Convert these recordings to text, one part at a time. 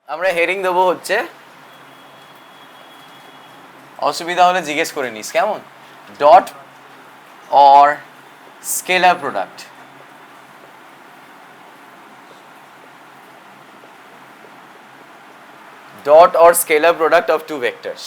আমরা হেডিং দেবো হচ্ছে অসুবিধা হলে জিজ্ঞেস করে নিস কেমন dot or scalar product dot or scalar product of two vectors.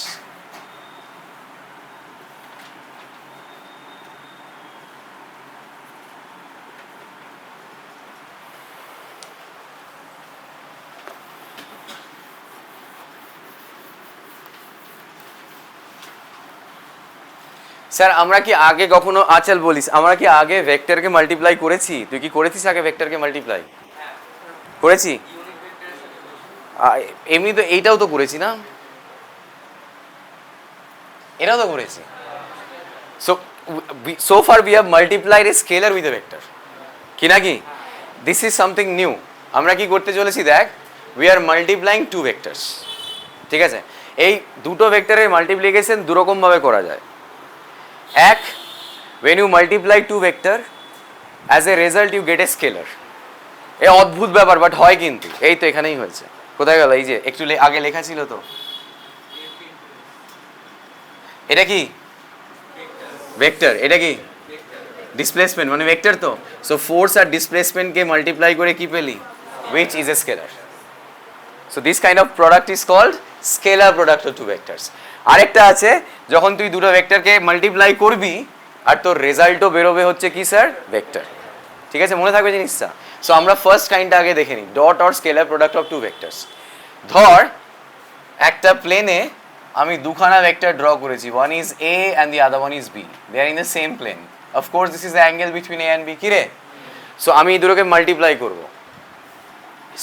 Sir আমরা কি আগে কখনো আচল বলিস আমরা কি আগে ভেক্টরকে মাল্টিপ্লাই করেছি তুই কি করেছিস আগে ভেক্টরকে মাল্টিপ্লাই করেছি এমনি তো এইটাও তো করেছি না এটাও তো করেছি so far we have multiplied a scalar with a vector কি নাকি this is something new আমরা কি করতে চলেছি দেখ we are multiplying two vectors ঠিক আছে এই দুটো ভেক্টরের মাল্টিপ্লিকেশন দু রকম ভাবে করা যায় এক when you multiply two vector as a result you get a scalar এই অদ্ভুত ব্যাপার বাট হয় কিন্তু এই তো এখানেই হয়েছে কোথায় গেল এই যে একটু আগে লেখা ছিল তো এটা কি ভেক্টর এটা কি ডিসপ্লেসমেন্ট মানে ভেক্টর তো সো ফোর্স আর ডিসপ্লেসমেন্ট কে মাল্টিপ্লাই করে কি পেলি which is a scalar so this kind of product is called scalar product of two vectors আরেকটা আছে যখন তুই দুটো ভেক্টরকে মাল্টিপ্লাই করবি আর তোর রেজাল্টও বেরোবে হচ্ছে কি স্যার ভেক্টর ঠিক আছে মনে থাকবে জিনিসটা সো আমরা ফার্স্ট কাইন্ডটা আগে দেখে নিই dot or scalar product of two vectors ধর একটা প্লেনে আমি দুখানা ভেক্টর ড্র করেছি one is A and the other one is B they are in the same plane of course this is the angle between A and B কিরে so আমি এই দুটোকে মাল্টিপ্লাই করবো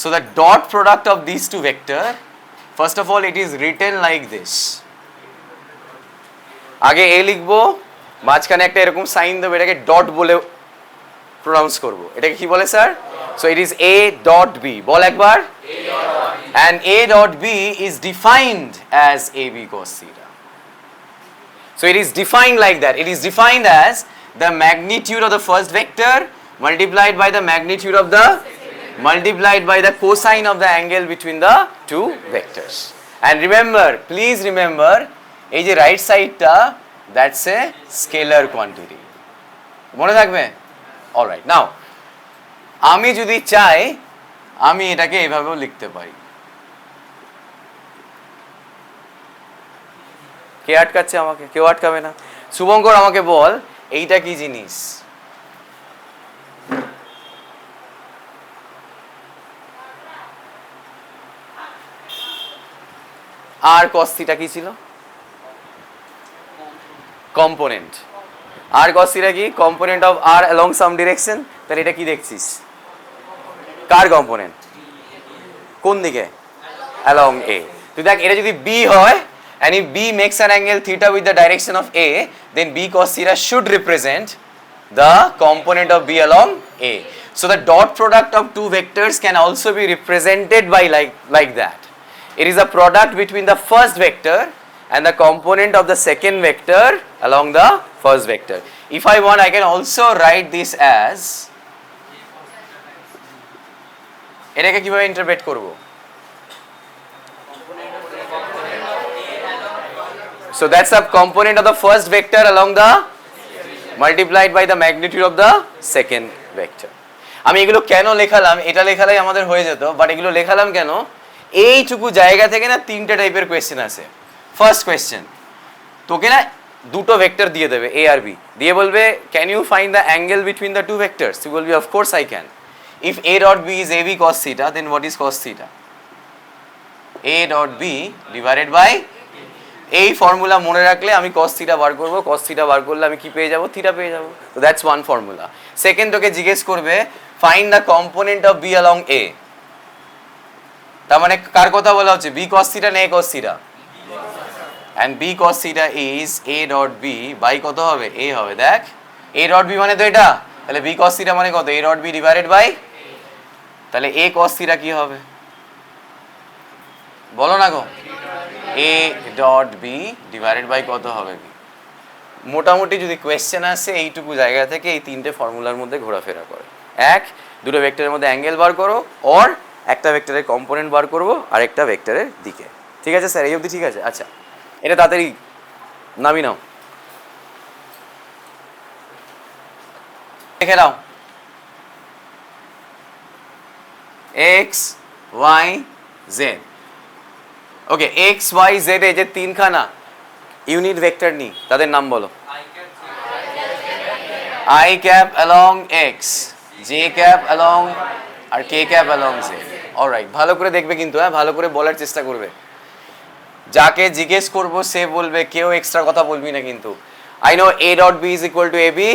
so the dot product of this two vector first of all it is written like this আগে A লিখবো মাঝখানে একটা এরকম সাইন দেবো এটাকে ডট বলে প্রোনাউন্স করবো এটাকে কি বলে sir so it is A dot B বল একবার and a dot b is defined as ab cos theta so it is defined like that it is defined as the magnitude of the first vector multiplied by the magnitude of the multiplied by the cosine of the angle between the two vectors and remember please remember এই যে right সাইডটা that's a scalar quantity মনে থাকবে alright নাও আমি যদি চাই আমি এটাকে এভাবেও লিখতে পারি কে আটকাচ্ছে আমাকে কেউ আটকাবে না শুভঙ্কর আমাকে বল এইটা কি জিনিস আর cos থিটা কি ছিল কম্পোনেন্ট আর cos থিটা কি কম্পোনেন্ট অফ আর along some direction তাহলে এটা কি দেখছিস কার কম্পোনেন্ট কোন দিকে along a তুই দেখ এটা যদি b হয় and if b makes an angle theta with the direction of a then b cos theta should represent the component of b along a so the dot product of two vectors can also be represented by like that it is a product between the first vector and the component of the second vector along the first vector if I want I can also write this as এটাকে কিভাবে interpret করব so that's a component of the first vector along the multiplied by the magnitude of the second vector আমি এগুলো কেন লেখালাম এটা লেখালাই আমাদের হয়ে যেত বাট এগুলো লেখালাম কেন এইটুকু জায়গা থেকে না তিনটে টাইপের কোয়েশ্চেন আছে ফার্স্ট কোয়েশ্চেন তোকে না দুটো ভেক্টর দিয়ে দেবে a আর b দিয়ে বলবে can you find the angle between the two vectors তুই বলবি of course I can if a dot b is ab cos theta then what is cos theta a dot b divided by এই formula মনে রাখলে আমি cos theta বার করব cos theta বার করলে আমি কি পেয়ে যাব থিটা পেয়ে যাব তো দ্যাটস ওয়ান ফর্মুলা সেকেন্ড তোকে জিজ্ঞেস করবে find the component of b along a তার মানে কার কথা বলা হচ্ছে b cos থিটা না a cos theta and b cos theta is a dot b by কত হবে a হবে দেখ a dot b মানে তো এটা তাহলে b cos theta মানে কত a dot b divided by তাহলে a cos theta কি হবে বলো না গো a dot b divided by কত হবে b মোটামুটি যদি কোশ্চেন আসে এইটুকু জায়গা থেকে এই তিনটে ফর্মুলার মধ্যে ঘোরাফেরা করে এক দুটো ভেক্টরের মধ্যে অ্যাঙ্গেল বার করো অর একটা ভেক্টরের কম্পোনেন্ট বার করব আর একটা ভেক্টরের দিকে। ঠিক আছে স্যার, এই অবধি ঠিক আছে? আচ্ছা, এটা তাড়াতাড়ি নামি নাও, দেখে নাও। X Y Z, okay, X Y Z এই যে তিনখানা ইউনিট ভেক্টর নি, তাদের নাম বলো। I cap along X, J cap along আর K cap along Z. Alright, ভালো করে দেখবে কিন্তু, হ্যাঁ ভালো করে বলার চেষ্টা করবে। যাকে জিজ্ঞেস করব সে বলবে, কেউ এক্সট্রা কথা বলবি না কিন্তু। I know A dot B is equal to A B,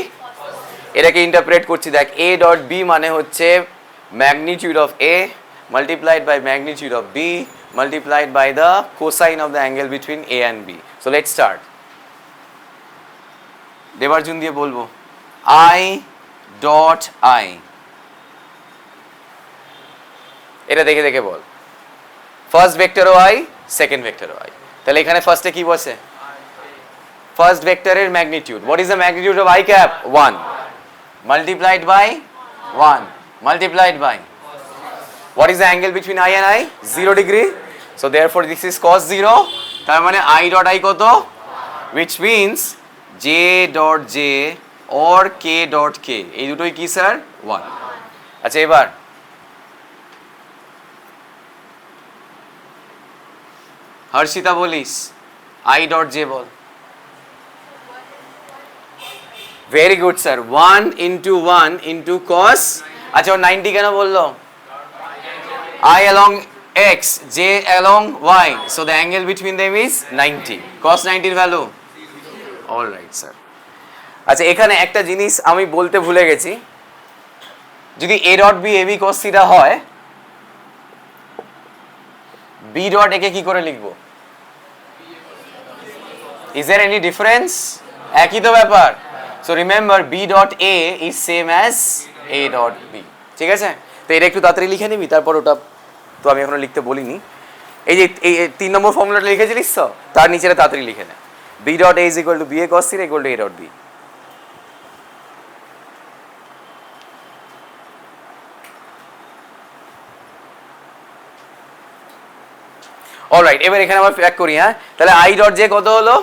এটাকে ইন্টারপ্রেট করছি দেখ। এ ডট বি মানে হচ্ছে magnitude of A multiplied by magnitude of b multiplied by the cosine of the angle between a and b. So let's start. Debarjun দিয়ে বলবো i dot i, এটা দেখে দেখে বল। ফার্স্ট ভেক্টর ও i, সেকেন্ড ভেক্টর ও i, তাহলে এখানে ফার্স্টে কি বসে? ফার্স্ট ভেক্টরের magnitude, what is the magnitude of i cap? 1 multiplied by 1 multiplied by, what is the angle between I and I? 0 degree. So therefore this is cos 0. তার মানে I dot I কত? Which means J dot J or K dot K, এই দুটোই কি sir? 1. আচ্ছা, এবার হর্ষিতা বলিস I dot J ball. Very good sir, 1 into 1 into cos, আচ্ছা ও 90 কেন বললো? I along x, j along y, so the angle between them is 90. Cos 90 এর ভ্যালু, all right sir. আচ্ছা, এখানে একটা জিনিস আমি বলতে ভুলে গেছি, যদি a dot b ab cos theta হয়, b dot a কে কি করে লিখবো? Is there any difference? একই তো ব্যাপার। So remember b dot a is same as a dot b, ঠিক আছে? তো এটা একটু তাড়াতাড়ি লিখে নিবি, তারপর ওটা তো আমি এখনো লিখতে বলিনি। এই যে এই 3 নম্বর ফর্মুলাটা লিখেছিলিস তো, তার নিচেটা তাড়াতাড়ি লিখে নে। b dot a is equal to b a cos theta equal to a dot b. Alright, এবার এখানে আমরা প্যাক করি। হ্যাঁ, তাহলে i dot j কত হলো?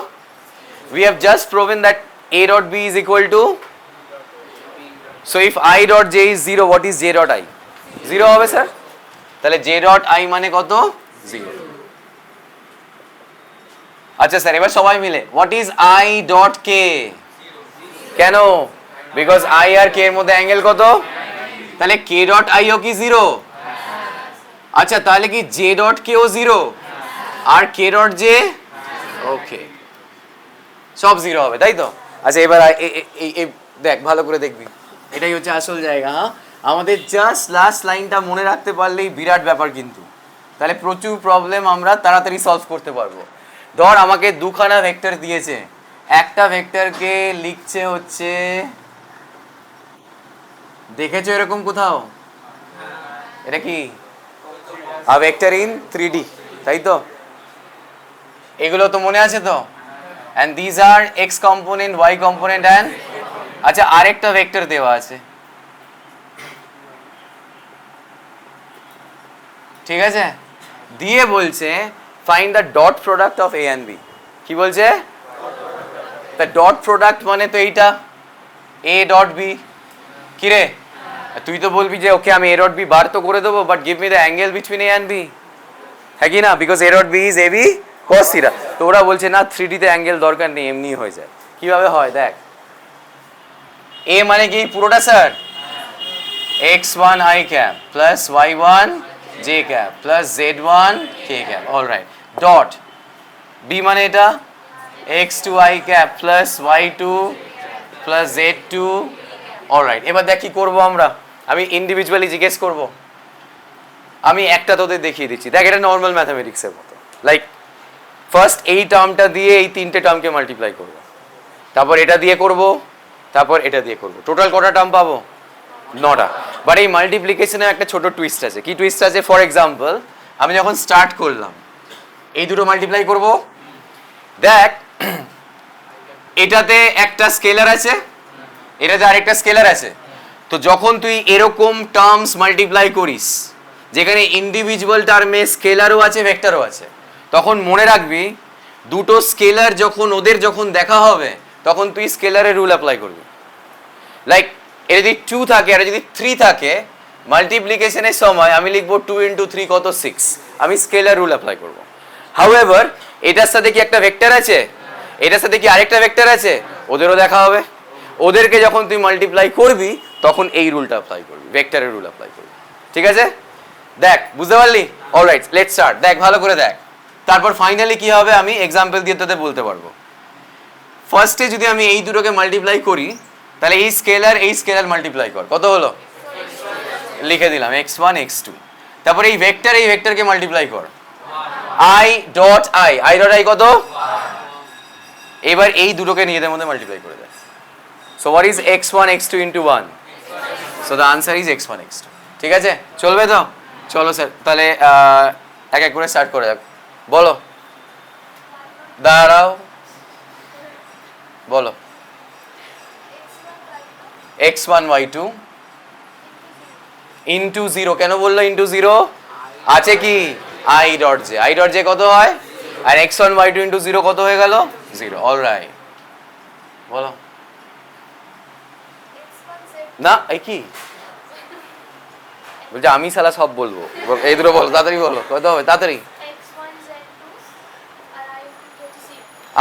We have just proven that a dot b is equal to, so if i dot j is 0, what is j dot i? 0 হবে sir. তাহলে j dot i মানে কত? 0. আচ্ছা স্যার, এবার সবাই মিলে what is i dot k? কেন? Because i R k এর মধ্যে অ্যাঙ্গেল কত? তাহলে k dot i ও কি 0? আচ্ছা, তাহলে কি j dot k ও 0 আর k dot j? ওকে, সব 0 হবে, তাই তো? আচ্ছা, এবার দেখ, ভালো করে দেখবি, এটাই হচ্ছে আসল জায়গা। হ্যাঁ, আমাদের জাস্ট লাস্ট লাইনটা মনে রাখতে পারলেই বিরাট ব্যাপার কিন্তু, তাহলে প্রচুর প্রবলেম আমরা তাড়াতাড়ি সলভ করতে পারবো। ধর আমাকে দুখানা ভেক্টর দিয়েছে, একটা ভেক্টরকে লিখছে হচ্ছে, দেখেছো এরকম কোথাও? এটা কি আ ভেক্টর ইন 3D, তাই তো? এগুলো তো মনে আছে তো? and these are x component, y component and, আচ্ছা আরেকটা ভেক্টর দেওয়া আছে, ঠিক আছে? দিয়ে বলছে find the dot product of a and b. কি বলছে? the dot product মানে তো এইটা a dot b। কি রে, তুই তো বলবি যে ওকে আমি a dot b বার তো করে দেবো, but give me the angle between a and b, হ্যাঁ কি না? because a dot b is ab cos theta। তো ওরা বলছে না, 3D তে অ্যাঙ্গেল দরকার নেই, এমনি হয়ে যায়। কিভাবে হয় দেখ, a মানে কি পুরোটা sir? x1 i cap plus y1 j cap plus z1 k cap, all right. dot b মানে এটা x2 i cap plus y2 plus z2, all right. এবার দেখ কি করব আমরা, আমি ইন্ডিভিজুয়ালি জিজ্ঞেস করব। আমি একটা তোদের দেখিয়ে দিচ্ছি, দেখ এটা নর্মাল ম্যাথমেটিক্সের মতো। লাইক ফার্স্ট এই টার্মটা দিয়ে এই তিনটে টার্মকে মাল্টিপ্লাই করব, তারপর এটা দিয়ে করব, তারপর এটা দিয়ে করব। টোটাল কটা টার্ম পাবো? 9টা। বাট এই মাল্টিপ্লিকেশনে একটা ছোট টুইস্ট আছে। কি টুইস্ট আছে? ফর এক্সাম্পল, আমি যখন স্টার্ট করলাম, এই দুটো মাল্টিপ্লাই করব, দেখ এটাতে একটা স্কেলার আছে, এটাতে আরেকটা স্কেলার আছে। তো যখন তুই এরকম টার্মস মাল্টিপ্লাই করিস, যেখানে ইন্ডিভিজুয়াল টার্মে স্কেলারও আছে ভেক্টরও আছে, তখন মনে রাখবি দুটো স্কেলার যখন ওদের যখন দেখা হবে তখন তুই স্কেলারের রুল অ্যাপ্লাই করবি। লাইক এটা যদি 2 থাকে আর যদি 3 থাকে, মাল্টিপ্লিকেশনের সময় আমি লিখবো 2 ইন্টু 3 কত 6, আমি স্কেলার রুল অ্যাপ্লাই করবো। হাউএভার এটার সাথে কি একটা ভেক্টর আছে, এটার সাথে কি আরেকটা ভেক্টর আছে, ওদেরও দেখা হবে, ওদেরকে যখন তুই মাল্টিপ্লাই করবি তখন এই রুলটা অ্যাপ্লাই করবি, ভেক্টরের রুল অ্যাপ্লাই করবি। ঠিক আছে, দেখ বুঝতে পারলি? Alright, let's start. দেখ ভালো করে দেখ, তারপর ফাইনালি কি হবে আমি এক্সাম্পল দিয়ে তোদের বলতে পারবো। ফার্স্টে যদি আমি এই দুটোকে মাল্টিপ্লাই করি, তাহলে এই স্কেলার মাল্টিপ্লাই কর, কত হলো? লিখে দিলাম x1 x2। তারপর এই ভেক্টরকে মাল্টিপ্লাই কর, i ডট i কত? এবার এই দুটোকে নিজেদের মধ্যে মাল্টিপ্লাই করে দেয়। So what is x1 x2 into 1? So the answer is x1 x2। ঠিক আছে, চলবে তো? চলো স্যার তাহলে এক এক করে স্টার্ট করে যাক। বলো, দাঁড়াও, বলো। x1 y2 ইন্টু 0, কেন বললো ইন্টু 0? আছে কি i ডট জে কত হয়? আর x1 y2 ইন্টু 0 কত হয়ে গেল? 0। অলরাইট, বলো। না এই কি বলছে? আমি শালা সব বলবো, এই দুটো বলো, তাড়াতাড়ি বলো, কত হবে তাড়াতাড়ি?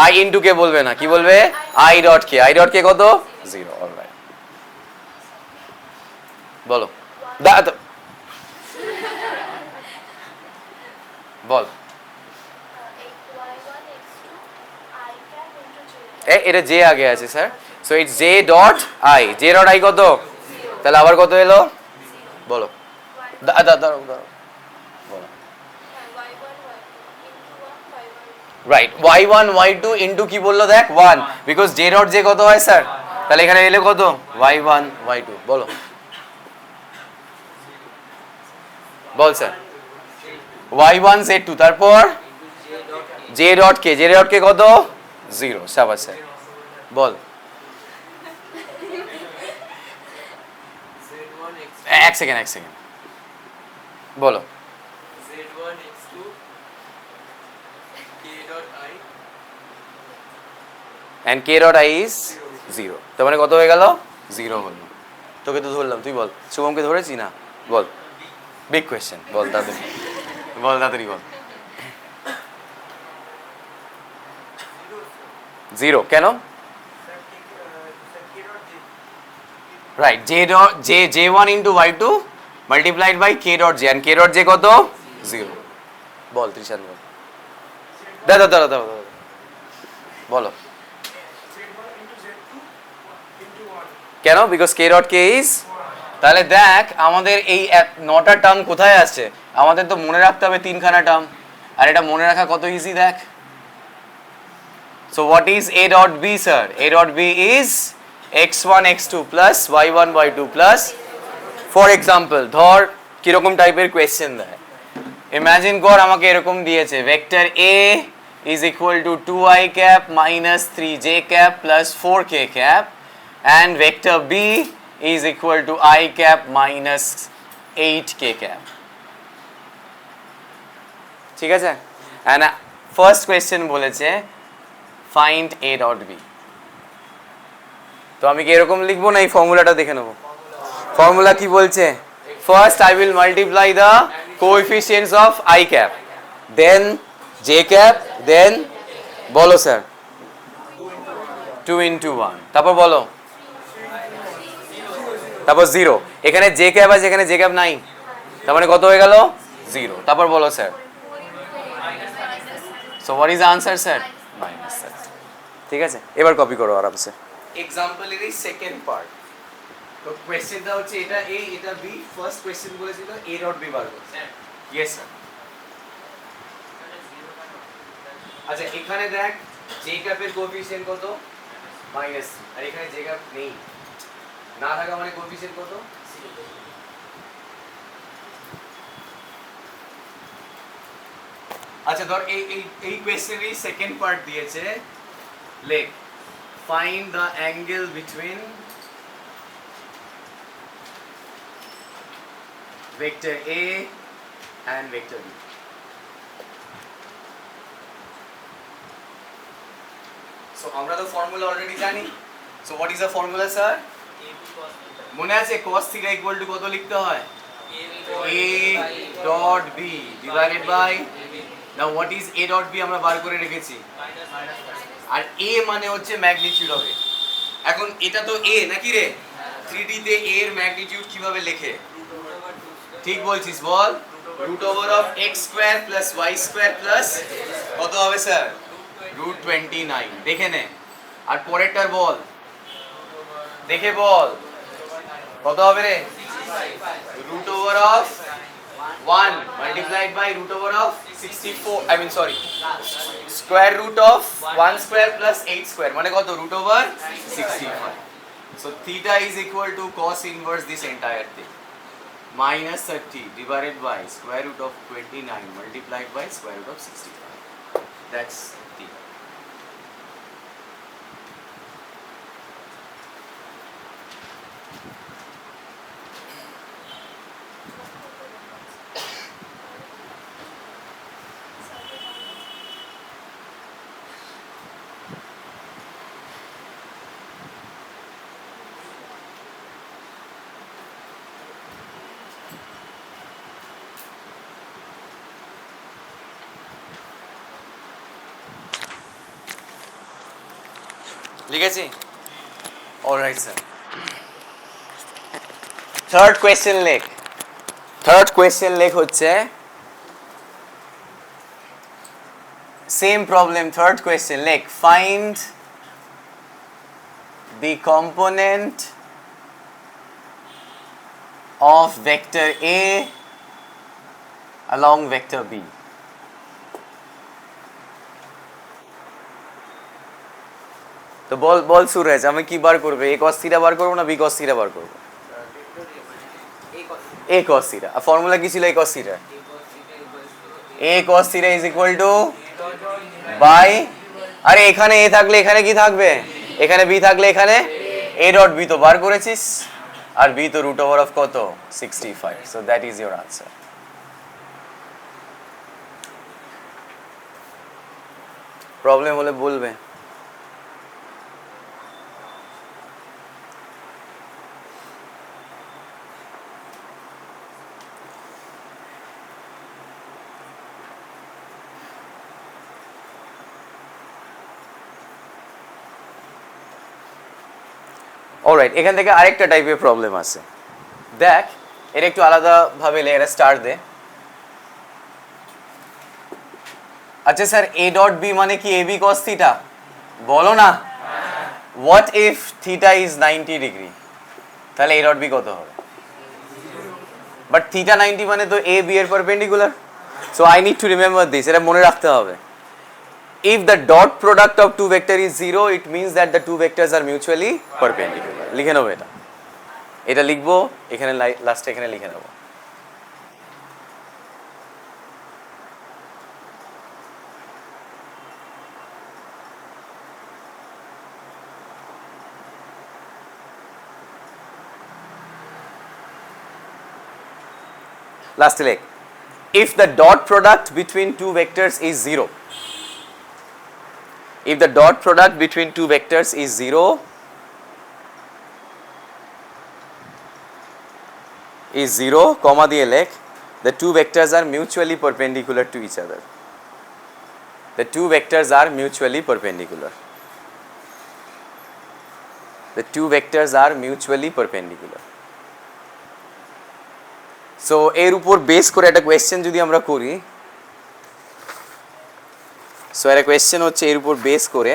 i ইন্টু কে বলবে না, কি বলবে? i ডট কে কত? 0। অলরাইট, বলো। বল, এটা জে আগে আছে sir, so it's J dot I কত? তাহলে আবার কত এলো? বলো, রাইট, y1 y2 ইন্টু কি বললো? দেখ 1, বিকজ জে ডট জে কত হয় স্যার? তাহলে এখানে এলে কত? y1 y2। বলো, বল স্যার। y1 z2, তারপর j ডট কে কত? 0। সাবাস স্যার, বল। এক সেকেন্ড, বলো। and k dot i is 0, তার মানে কত হয়ে গেল? 0 হলো। তোকে তো ধরলাম, তুই বল। শুভমকে ধরেছি না? বল, বিগ কোয়েশ্চেন, বল তাড়াতাড়ি, বল তাড়াতাড়ি, বল। 0 কেন? Right, j1 into y2 multiplied by k dot j, and k dot j কত? 0। বল ত্রিশান, বল। দাঁড়া, বলো। কেন? Because k dot k is, তাহলে দেখ আমাদের এই 9টা টার্ম কোথায় আসছে? আমাদের তো মনে রাখতে হবে 3খানা টার্ম, আর এটা মনে রাখা কত ইজি দেখ। So what is a dot b sir? a dot b is x1 x2 plus y1 y2 plus, for example ধর কিরকম টাইপের কোয়েশ্চেন দেয়, ইমাজিন কর আমাকে এরকম দিয়েছে, vector a is equal to 2i cap minus 3j cap plus 4k cap and vector b is equal to I cap minus 8k cap. ঠিক আছে, and first question বলেছে find a dot b। তো আমি কি এরকম লিখবো না এই ফর্মুলাটা দেখে নেব? ফর্মুলা কি বলছে? First I will multiply the coefficients of I cap, then j cap, then বলো স্যার 2 into 1, তারপর বলো, তারপর 0। এখানে j cap আছে, এখানে j cap নাই, তার মানে কত হয়ে গেল? 0। তারপর বলো sir. So what is the answer sir? Minus sir. ঠিক আছে, এবার কপি করো আরামসে। এক্সাম্পলের এই সেকেন্ড পার্ট, তো কোশ্চেনটা হচ্ছে এটা a এটা b, ফার্স্ট কোশ্চেন বলেছিল a ডট b বার করতে। Yes sir. আচ্ছা এখানে দেখ j cap এর কোএফিসিয়েন্ট কত? মাইনাস, আর এখানে j cap নেই, না থাকা মানে কোএফিসিয়েন্ট কত? আচ্ছা ধর এই কোশ্চেনের সেকেন্ড পার্ট দিয়েছে, লেখ find the angle between vector a and vector b. So আমরা তো ফর্মুলা অলরেডি জানি. So what is the formula, sir? মনে আছে cos theta equal to কত লিখতে হয়? a dot b divided by, now what is a dot b আমরা বার করে রেখেছি, আর a মানে হচ্ছে ম্যাগনিটিউড হবে. এখন এটা তো a নাকি রে, 3D তে a এর ম্যাগনিটিউড কিভাবে লেখে? ঠিক বলছিস, বল. Root over of x square plus y square plus কত হবে স্যার? রুট 29. দেখে নে. আর পরেরটার বল, দেখে বল কত হবে রে? Root over of 1 multiplied by root over of 64, I mean sorry, square root of 1 square plus 8 square মানে কত? root over 65. So theta is equal to cos inverse this entire thing minus 30 divided by square root of 29 multiplied by square root of 65. That's theta. লিখেছি? Alright sir. Third question লেখ. Third question লেখ হচ্ছে same problem. Third question লেখ, find the component of vector A along vector B. তো বল বল সুরেশ, আমি কি বার করবে? a cos theta বার করব না b cos theta বার করব? a cos theta. আর ফর্মুলা কি ছিল a cos theta? a cos theta is equal to by, আরে এখানে a থাকলে এখানে কি থাকবে? এখানে b থাকলে এখানে a dot b তো বার করেছিস, আর b তো root over of কত? 65. So that is your answer. Problem হলে বলবে. অলরাইট, এখান থেকে আরেকটা টাইপের প্রবলেম আছে. দেখ, এটা একটু আলাদাভাবে লে, এটা স্টার দে. আচ্ছা স্যার, a ডট b মানে কি ab cos থিটা? বলো না. What if theta is 90 degree? তাহলে a ডট b কত হবে? বাট থিটা 90 মানে তো a b এর perpendicular. So I need to remember this, এটা মনে রাখতে হবে. If the dot product of two vector is 0, it means that the two vectors are mutually perpendicular. লিখে নেবো এটা. এটা লিখবো এখানে, লাস্টে এখানে লিখে নেবো. লাস্টে লেখ, if the dot product between two vectors is 0, if the dot product between two vectors is 0, comma দিয়ে লেখ, the two vectors are mutually perpendicular to each other. The two vectors are mutually perpendicular. The two vectors are mutually perpendicular. So এর উপর base করে একটা question যদি আমরা করি, so একটা কোয়েশ্চেন হচ্ছে এর উপর বেস করে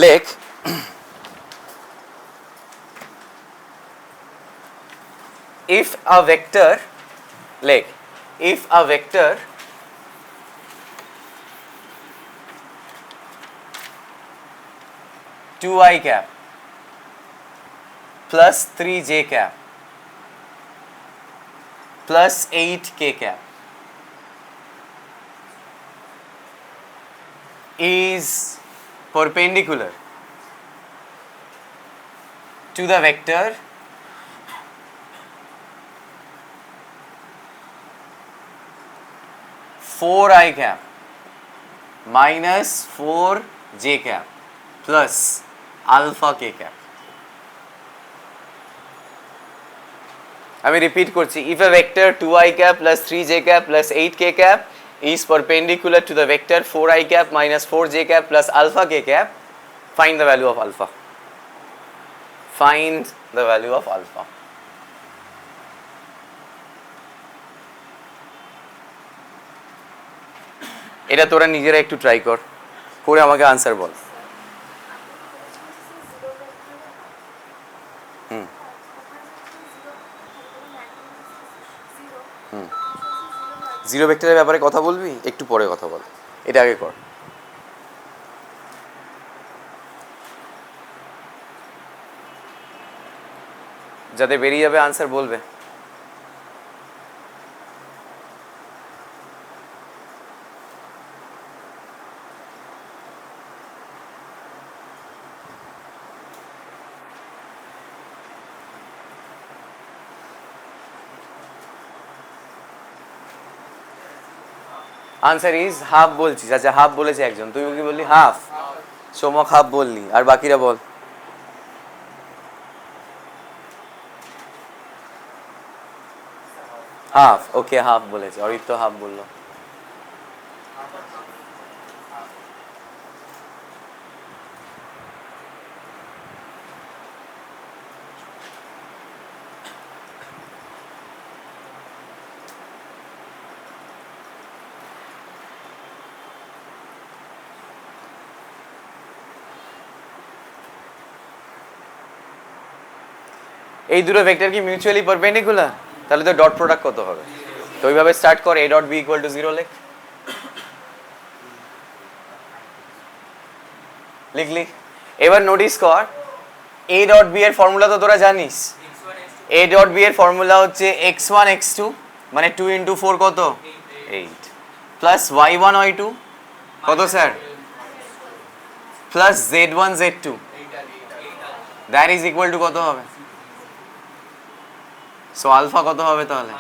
লেখ, if a vector, লেখ, if a vector two I cap plus 3j cap plus 8k cap is perpendicular to the vector 4i cap minus 4j cap plus alpha k cap. আমি repeat করছি, if a vector 2i cap plus 3j cap plus 8k cap is perpendicular to the vector 4i cap minus 4j cap plus alpha k cap, find the value of alpha. Find the value of alpha. এটা তোরা নিজেরা একটু try কর, করে আমাকে answer বল। Zero ভেক্টরের ব্যাপারে কথা বলবি, একটু পরে কথা বল, এটা আগে কর। যাতে বেরিয়ে যাবে আনসার বলবে। আনসার ইজ হাফ বলছিস। আচ্ছা হাফ বলেছে একজন, তুই কি বললি? হাফ। সোমক হাফ বললি, আর বাকিরা বল। হাফ, ওকে হাফ বলেছে। অরিত্য হাফ বললো। এই দুটো ভেক্টর কি মিউচুয়ালি পারপেন্ডিকুলার? তাহলে তো ডট প্রোডাক্ট কত হবে? তো ওইভাবে স্টার্ট কর, a dot b equal to 0 লেখ। লিখলি? এবার নোটিস কর, a ডট b এর ফর্মুলা তো তোরা জানিস। a ডট b এর ফর্মুলা হচ্ছে x1 x2 মানে 2 ইন্টু 4 কত? 8 প্লাস y1 y2 কত sir? Plus z1 z2 that is equal two কত হবে? সো আলফা কত হবে তাহলে?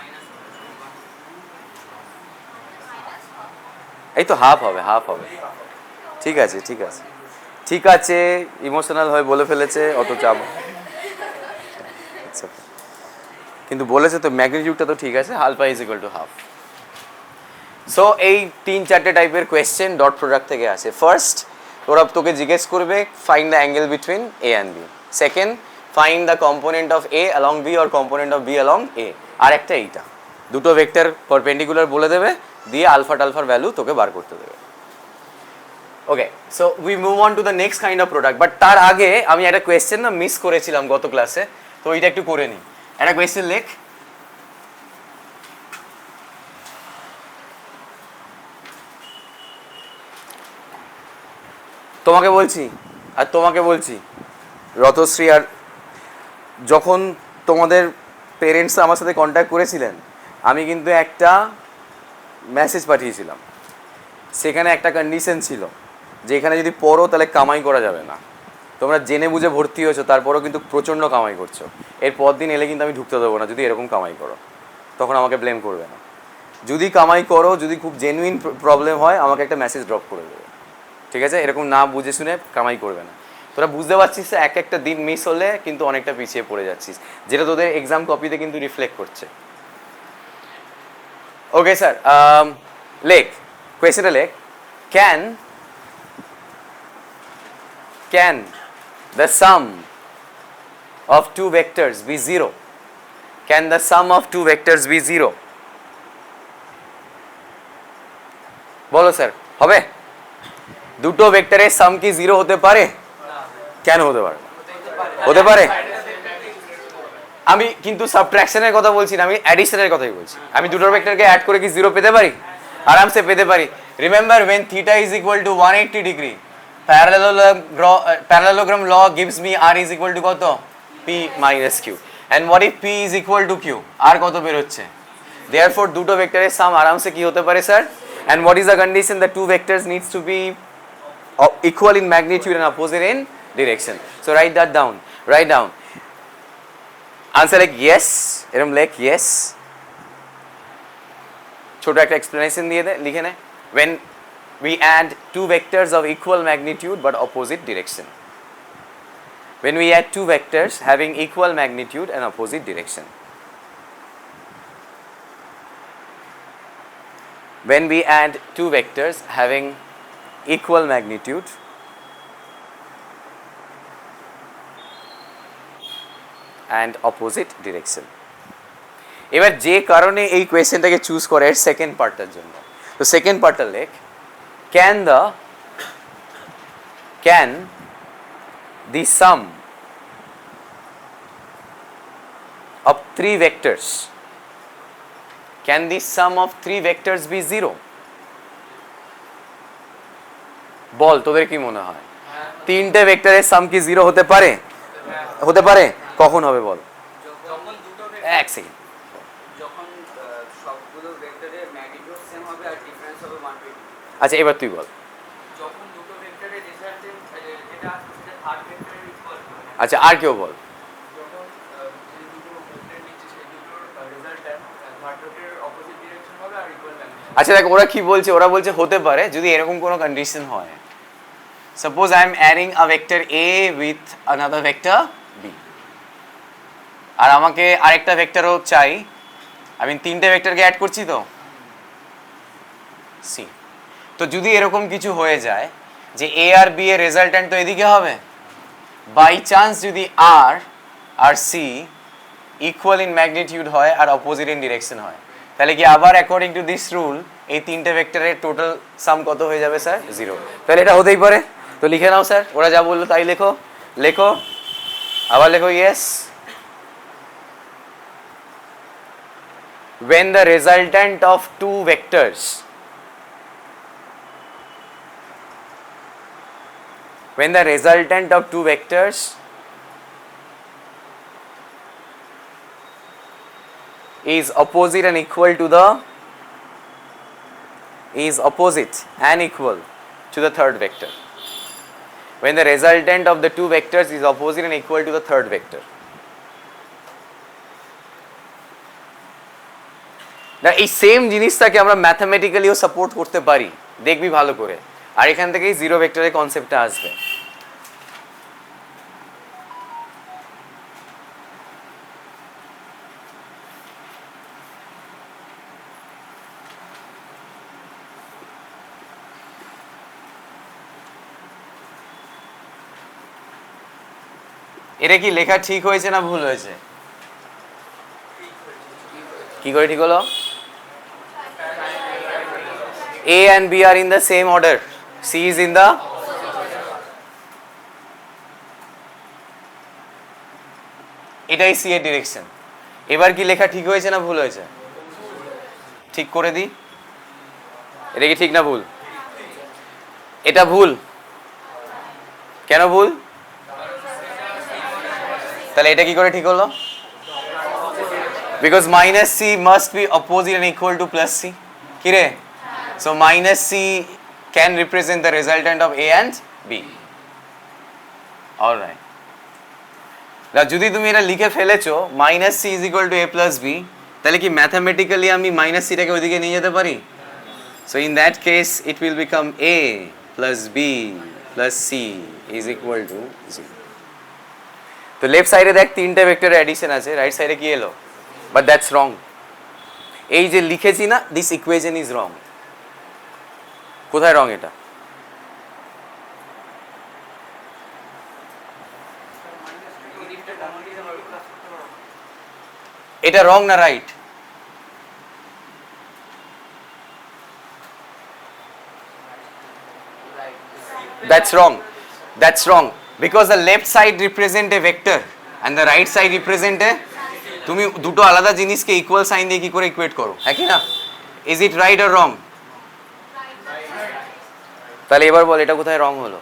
এই তো হাফ হবে, হাফ হবে। ঠিক আছে ঠিক আছে ঠিক আছে, ইমোশনাল হয়ে বলে ফেলেছে, অত চাপ। কিন্তু বলেছে তো ম্যাগনিটিউডটা তো ঠিক আছে, alpha is equal to half. So এই 3-4টে টাইপের কোয়েশ্চেন ডট প্রোডাক্ট থেকে আসে। ফার্স্ট, তোকে জিজ্ঞেস করবে find the angle between A and B. Second, find the component of A along B or component of B along A. আর একটা এইটা, দুটো ভেক্টর পারপেন্ডিকুলার বলে দেবে, দিয়ে আলফা টালফার ভ্যালু তোকে বার করতে দেবে। Okay, so we move on to the next kind of product. But তার আগে আমি একটা কোয়েশ্চেন না মিস করেছিলাম গত ক্লাসে, তো ওইটা একটু করে নিই। একটা কোয়েশ্চেন লেখ। তোমাকে বলছি আর তোমাকে বলছি, রতশ্রী, আর যখন তোমাদের পেরেন্টস আমার সাথে কন্ট্যাক্ট করেছিলেন, আমি কিন্তু একটা মেসেজ পাঠিয়েছিলাম। সেখানে একটা কন্ডিশন ছিল যে এখানে যদি পড়ো তাহলে কামাই করা যাবে না। তোমরা জেনে বুঝে ভর্তি হয়েছো, তারপরেও কিন্তু প্রচণ্ড কামাই করছো। এর পর দিন এলে কিন্তু আমি ঢুকতে দেবো না যদি এরকম কামাই করো, তখন আমাকে ব্লেম করবে না। যদি কামাই করো, যদি খুব জেনুইন প্রবলেম হয়, আমাকে একটা মেসেজ ড্রপ করে দেবে, ঠিক আছে? এরকম না বুঝে শুনে কামাই করবে না। তোরা বুঝতে পারছিস এক একটা দিন মিস হলে কিন্তু অনেকটা পিছিয়ে পড়ে যাচ্ছিস, যেটা তোদের এক্সাম কপিতে কিন্তু রিফ্লেক্ট করছে। ওকে স্যার, লেখ কোয়েশ্চেনটা লেখ। Can the sum of two vectors be 0? Can the sum of two vectors be 0? বলো স্যার, হবে? দুটো ভেক্টরের সাম কি 0 হতে পারে? কেন হতে পারে? হতে পারে। আমি কিন্তু সাবট্রাকশনের কথা বলছি না, আমি অ্যাডিশনের কথাই বলছি। আমি দুটো ভেক্টরকে অ্যাড করে কি 0 পেতে পারি? আরামসে পেতে পারি। Remember, when theta is equal to 180 degree, parallelogram law gives me r is equal to কত? p minus q. And what if p is equal to q? আর কত বের হচ্ছে? Therefore দুটো ভেক্টরের সাম আরামসে কি হতে পারে sir? And what is the condition? The two vectors needs to be equal in magnitude and opposite in direction. So write that down. Write down. Answer like yes. এরকম লেখ yes. ছোট একটা এক্সপ্লেনেশন দিয়ে দে, লিখে নে। when we add two vectors of equal magnitude but opposite direction, when we add two vectors having equal magnitude and opposite direction, when we add two vectors having equal magnitude and opposite direction. এবার যে কারণে এই কোয়েশ্চেনটাকে choose করে এর second পার্টটার জন্য, তো second পার্টটা লেখ, can the sum of three vectors, can the sum of three vectors be zero? বল তোদের কি মনে হয় তিনটে ভেক্টরের সাম কি জিরো হতে পারে? হতে পারে। কখন হবে বল? যখন দুটো এক সেকেন্ড, যখন সবগুলো ভেক্টরের ম্যাগনিটিউড সেম হবে আর ডিফারেন্স হবে 120। আচ্ছা এবার তুই বল। যখন দুটো ভেক্টরের রেজাল্টেন্ট যেটা সেটা থার্ড ভেক্টরের ইকুয়াল হবে। আচ্ছা আর কেউ বল। যখন যে দুটো ভেক্টর নিচ্ছে সেই দুটোর রেজাল্টেন্ট থার্ড ভেক্টরের অপোজিট ডিরেকশন হবে আর ইকুয়াল ম্যাগনিটিউড। আচ্ছা দেখ ওরা কি বলছে, ওরা বলছে হতে পারে যদি এরকম কোনো কন্ডিশন হয়, suppose I am adding a vector A with another vector B, আর আমাকে আরেকটা ভেক্টরও চাই, আমি তিনটে ভেক্টরকে অ্যাড করছি তো C, তো যদি এরকম কিছু হয়ে যায় যে A আর B এর রেজাল্ট্যান্ট তো এদিকে হবে, বাই চান্স যদি R আর C ইকুয়াল ইন ম্যাগনিটিউড হয় আর অপোজিট ইন ডিরেকশন হয়, তাহলে কি আবার অ্যাকর্ডিং টু দিস রুল এই তিনটে ভেক্টরের টোটাল সাম কত হয়ে যাবে স্যার? জিরো। তাহলে এটা হতেই পারে। তো লিখে নাও স্যার, ওরা যা বললো তাই লেখো, লেখো আবার লেখো, yes, when the resultant of two vectors, when the resultant of two vectors is opposite and equal to the, is opposite and equal to the third vector, when the resultant of the two vectors is opposite and equal to the third vector. না এই same জিনিসটাকে আমরা ম্যাথমেটিক্যালিও support করতে পারি, দেখবি ভালো করে, আর এখান থেকেই জিরো ভেক্টরের কনসেপ্টটা আসবে। এটা কি লেখা ঠিক হয়েছে না ভুল হয়েছে? কি করে ঠিক হলো? A and B are in the same order, C is in the, এটাই C এর ডিরেকশন। এবার কি লেখা ঠিক হয়েছে না ভুল হয়েছে? ঠিক করে দিই, এটা কি ঠিক না ভুল? এটা ভুল, কেন ভুল? তাহলে এটা কি করে ঠিক হলো? Because minus C must be opposite and equal to plus C. কি রে? So minus C can represent the resultant of A and B. All right. না যদি তুমি এটা লিখে ফেলেছো minus C is equal to A plus B, তাহলে কি ম্যাথমেটিক্যালি আমি minus C টাকে ওইদিকে নিয়ে যেতে পারি? So in that case it will become A plus B plus C is equal to 0. তো লেফট সাইডে দেখ তিনটে ভেক্টরের অ্যাডিশন আছে, রাইট সাইডে কি এলো? বাট দ্যাটস রং। এই যে লিখেছি না, দিস ইকুয়েশন ইজ রং। কোথায় রং? এটা এটা রং না right? That's wrong. That's wrong. Because the left side represent a vector and the right side represent a, তুমি দুটো আলাদা জিনিসকে ইকুয়াল সাইন দিয়ে কি করে ইকুয়েট করো, হ্যাঁ কি না? Is it right or wrong? তাহলে এবার বল এটা কোথায় রং হলো?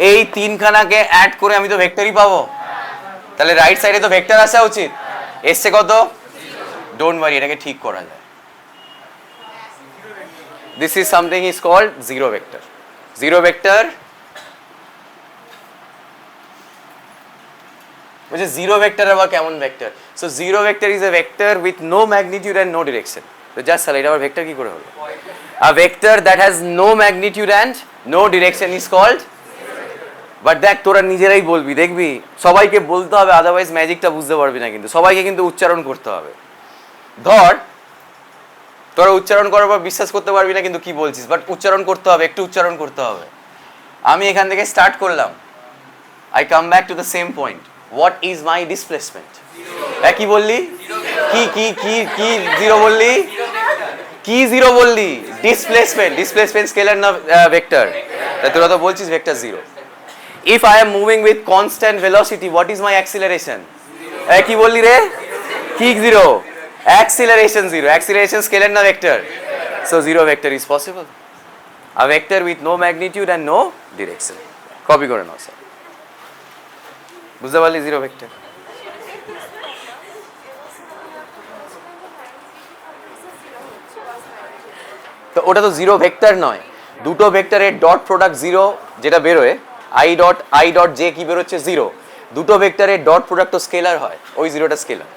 এই তিনখানাকে অ্যাড করে আমি তো ভেক্টরই পাবো, তাহলে রাইট সাইডে তো ভেক্টর আসা উচিত, এসছে কত? ডোন্ট ওয়ারি, এটাকে ঠিক করা যায়। This is something is called zero vector. Zero vector বলছে জিরো ভেক্টর আবার কেমন ভেক্টর? So zero vector is a vector with no magnitude and no direction. তো জাস্ট স্যার এটা আবার ভেক্টর কি করে হলো? A vector that has no magnitude and no direction is called. But দেখ তোরা নিজেরাই বলবি, দেখবি সবাইকে বলতে হবে, আদারওয়াইজ ম্যাজিকটা বুঝতে পারবি না। কিন্তু সবাইকে কিন্তু উচ্চারণ করতে হবে। ধর তোরা উচ্চারণ করার পর বিশ্বাস করতে পারবি না কিন্তু কি বলছিস, বাট উচ্চারণ করতে হবে, একটু উচ্চারণ করতে হবে। আমি এখান থেকে স্টার্ট করলাম, I come back to the same point, what is my displacement? কি বললি? কি কি কি কি জিরো বললি? কি জিরো বললি? ডিসপ্লেসমেন্ট। ডিসপ্লেসমেন্ট স্কেলার না ভেক্টর? তোরা তো বলছিস vector zero. If I am moving with constant velocity, what is my acceleration? কি বললি রে? কি zero? Acceleration zero. Acceleration scalar na vector. So zero vector is possible. A vector with no magnitude and no direction. Copy করে নাও sir. বুঝতে পারলি zero vector? তো ওটা তো জিরো ভেক্টর নয়, দুটো ভেক্টরের ডট প্রোডাক্ট জিরো যেটা বেরোয়, আই ডট জে কি বেরোচ্ছে? জিরো। দুটো ভেক্টরের ডট প্রোডাক্ট তো স্কেলার হয়, ওই জিরোটা স্কেলার।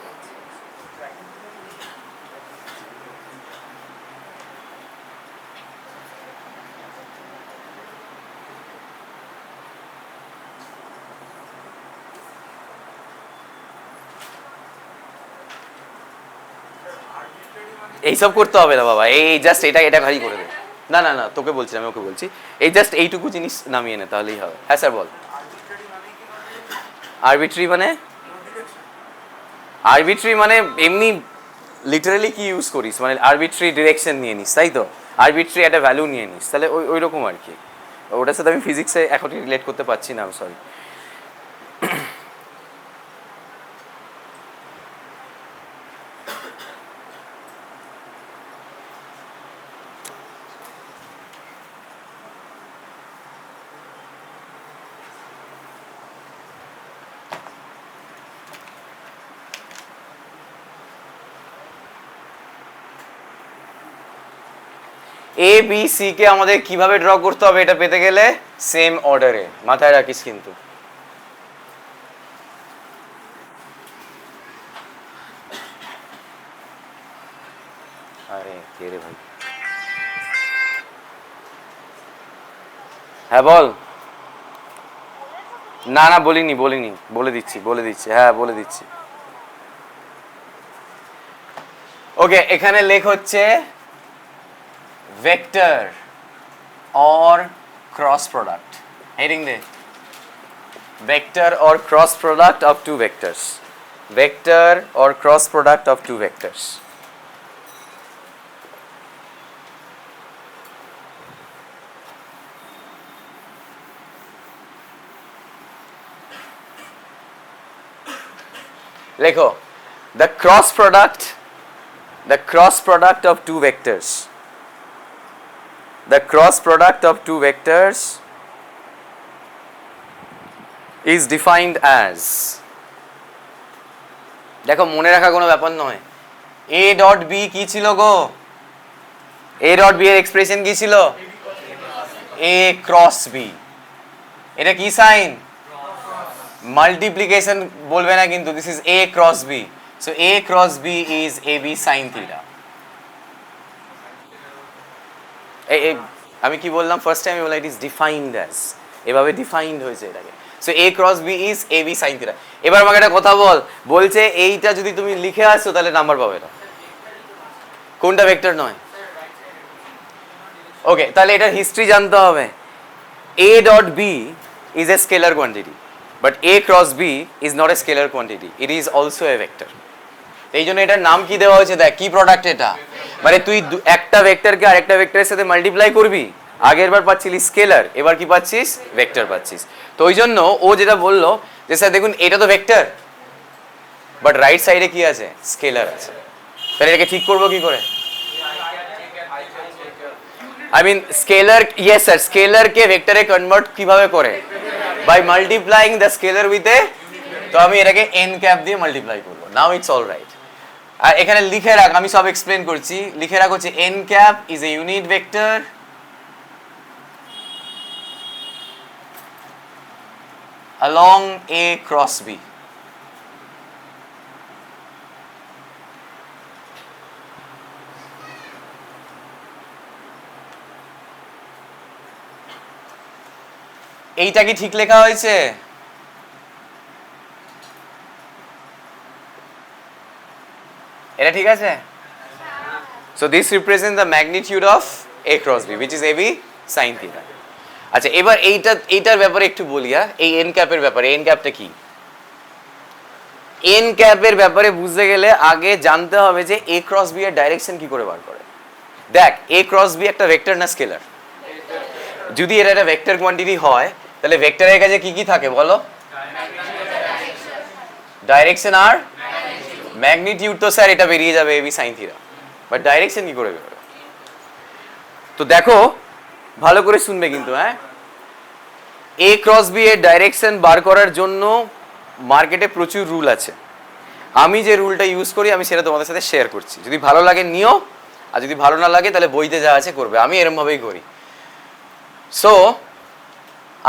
এইসব করতে হবে না বাবা, এই জাস্ট এটা খালি করে দে। না না না, তোকে বলছি, আমি ওকে বলছি, এই জাস্ট এইটুকু জিনিস নামিয়ে নে তাহলেই হবে। হ্যাঁ স্যার বল। আরবিট্রি মানে? আরবিট্রি মানে এমনি লিটারালি কি ইউজ করিস, মানে আরবিট্রি ডিরেকশন নিয়ে নিস, তাই তো? আরবিট্রি একটা ভ্যালু নিয়ে নিস, তাহলে ওই রকম আর কি। ওটার সাথে আমি ফিজিক্সে এখন রিলেট করতে পারছি না, sorry. A B C K আমাদের কিভাবে ড্র করতে হবে এটা পেতে গেলে সেম অর্ডারে, মাথায় রাখিস কিন্তু। আরে কে রে ভাই? হ্যাঁ বল। না না বলিনি, বলে দিচ্ছি, হ্যাঁ বলে দিচ্ছি। ওকে, এখানে লেখ হচ্ছে vector or cross product. Heading there. Vector or cross product of two vectors. Vector or cross product of two vectors. Lekho, the cross product of two vectors. The cross product of two vectors is defined as, দেখো মনে রাখা কোনো ব্যাপার নয়, a dot b কি ছিল গো? a dot b এর এক্সপ্রেশন কি ছিল? a cross b। এটা কি সাইন? মাল্টিপ্লিকেশন বলবে না কিন্তু, this is a cross b। So a cross b is ab sin theta. এই আমি কি বললাম ফার্স্ট টাইম? বললাম ইট ইজ ডিফাইন্ড অ্যাজ, এভাবে ডিফাইন্ড হয়েছে এটাকে। So A cross B is A B sine theta. এবার আমাকে একটা কথা বল, বলছে এইটা যদি তুমি লিখে আসো তাহলে নাম্বার পাবে না, কোনটা ভেক্টর নয়? ওকে, তাহলে এটার হিস্ট্রি জানতে হবে। A dot B is a scalar quantity, but A cross B is not a scalar quantity, it is also a vector. এই জন্য এটার নাম কি দেওয়া হয়েছে দেখ, কি প্রোডাক্ট এটা? মানে তুই একটা ভেক্টরকে আরেকটা ভেক্টরের সাথে মাল্টিপ্লাই করবি, আগের বার পাচ্ছিলি স্কেলার, এবার কি পাচ্ছিস? ভেক্টর পাচ্ছিস। তো ওই জন্য ও যেটা বললো যে স্যার দেখুন এটা তো ভেক্টর, বাট রাইট সাইডে কি আছে? স্কেলার আছে। তাহলে এটাকে ঠিক করবো কি করে? I mean scalar, yes sir, স্কেলারকে ভেক্টরে কনভার্ট কিভাবে করে? By multiplying the scalar with A, তো আমি এটাকে এন ক্যাপ দিয়ে মাল্টিপ্লাই করবো। Now it's all right. আর এখানে লিখে রাখ, আমি সব এক্সপ্লেন করছি, লিখে রাখ হচ্ছে N cap is a unit vector along a cross b. এইটা কি ঠিক লেখা হয়েছে? এটা ঠিক আছে? So this represents the magnitude of A cross B, which is AB sin theta. আচ্ছা, এবার এইটার ব্যাপারে একটু বলি। এই n ক্যাপের ব্যাপারে, n ক্যাপটা কি? n ক্যাপের ব্যাপারে বুঝতে গেলে আগে জানতে হবে যে A cross B এর ডাইরেকশন কি করে বার করে। দেখ, A cross B একটা ভেক্টর না স্কেলার? যদি এটা একটা ভেক্টর কোয়ান্টিটি হয় তাহলে ভেক্টরের কাছে কি কি থাকে বলো? ডাইরেকশন আর ম্যাগনিটিউড। তো স্যার এটা বেরিয়ে যাবে AB sin theta, but direction কি করে বেরোবে? তো দেখো, ভালো করে শুনবে কিন্তু। A ক্রস B এর ডাইরেকশন বার করার জন্য মার্কেটে প্রচুর রুল আছে। আমি যে রুলটা ইউজ করি আমি সেটা তোমাদের সাথে শেয়ার করছি। যদি ভালো লাগে নিও, আর যদি ভালো না লাগে তাহলে বইতে যা আছে করবে। আমি এরম ভাবেই করি। সো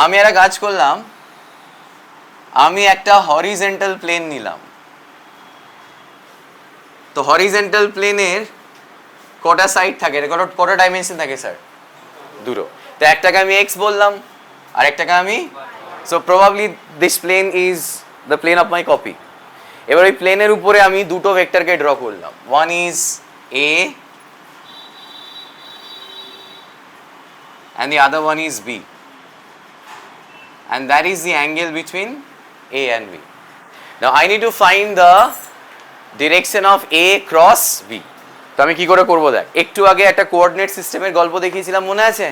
আমি একটা কাজ করলাম, আমি একটা হরিজন্টাল প্লেন নিলাম। তো হরিজন্টাল প্লেনের কটা সাইড থাকে, কটা ডাইমেনশন থাকে স্যার? দুটো। তো একটাকে আমি এক্স বললাম আর একটাকে আমি, so probably this plane is the plane of my copy. এবার ওই প্লেনের উপরে আমি দুটো ভেক্টরকে ড্র করলাম। One is A and the other one is B, and that is the angle between A and B. Now I need to find the direction of A cross B. তো আমি কি করে করব? দেখ, একটু আগে একটা কোঅর্ডিনেট সিস্টেমের গল্প দেখিয়েছিলাম, মনে আছে?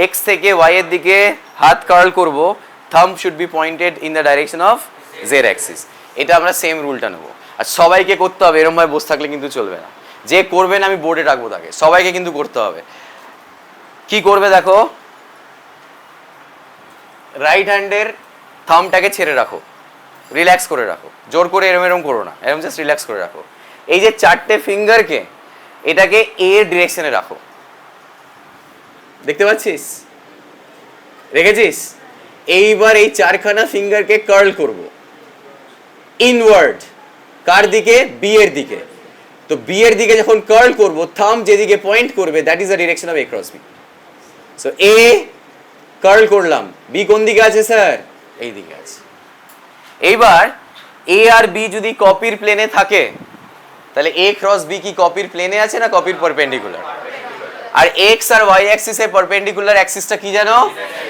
x থেকে y এর দিকে হাত কার্ল করব, thumb should be pointed in the direction of z Axis. এটা আমরা সেম রুলটা নেব। আর সবাইকে করতে হবে, এরকম ভাবে বসে থাকলে কিন্তু চলবে না। যে করবে না আমি বোর্ডে রাখবো তাকে, সবাইকে কিন্তু করতে হবে। কি করবে দেখো, রাইট হ্যান্ডের থাম্বটাকে ছেড়ে রাখো, রিল্যাক্স করে রাখো, জোর করে এরম এরম করো না, এরম জাস্ট রিল্যাক্স করে রাখো। এই যে চারটে ফিঙ্গারকে, এটাকে এ ডিরেকশনে রাখো। দেখতে পাচ্ছিস? রেখেছিস? এইবার এই চারখানা ফিঙ্গারকে কার্ল করব ইনওয়ার্ড। কার দিকে? বি এর দিকে। তো বি এর দিকে যখন কার্ল করব, থাম্ব যেদিকে পয়েন্ট করবে that is the direction of A cross B. So A curl করলাম, বি কোন দিকে আছে স্যার? এই দিকে আছে। এইবার এ আর বি যদি কপির প্লেনে থাকে তাহলে এ ক্রস বি কি কপির প্লেনে আছে না কপির পারপেন্ডিকুলার? আর এক্স আর ওয়াই অ্যাক্সিসে পারপেন্ডিকুলার অ্যাক্সিসটা কি জানো?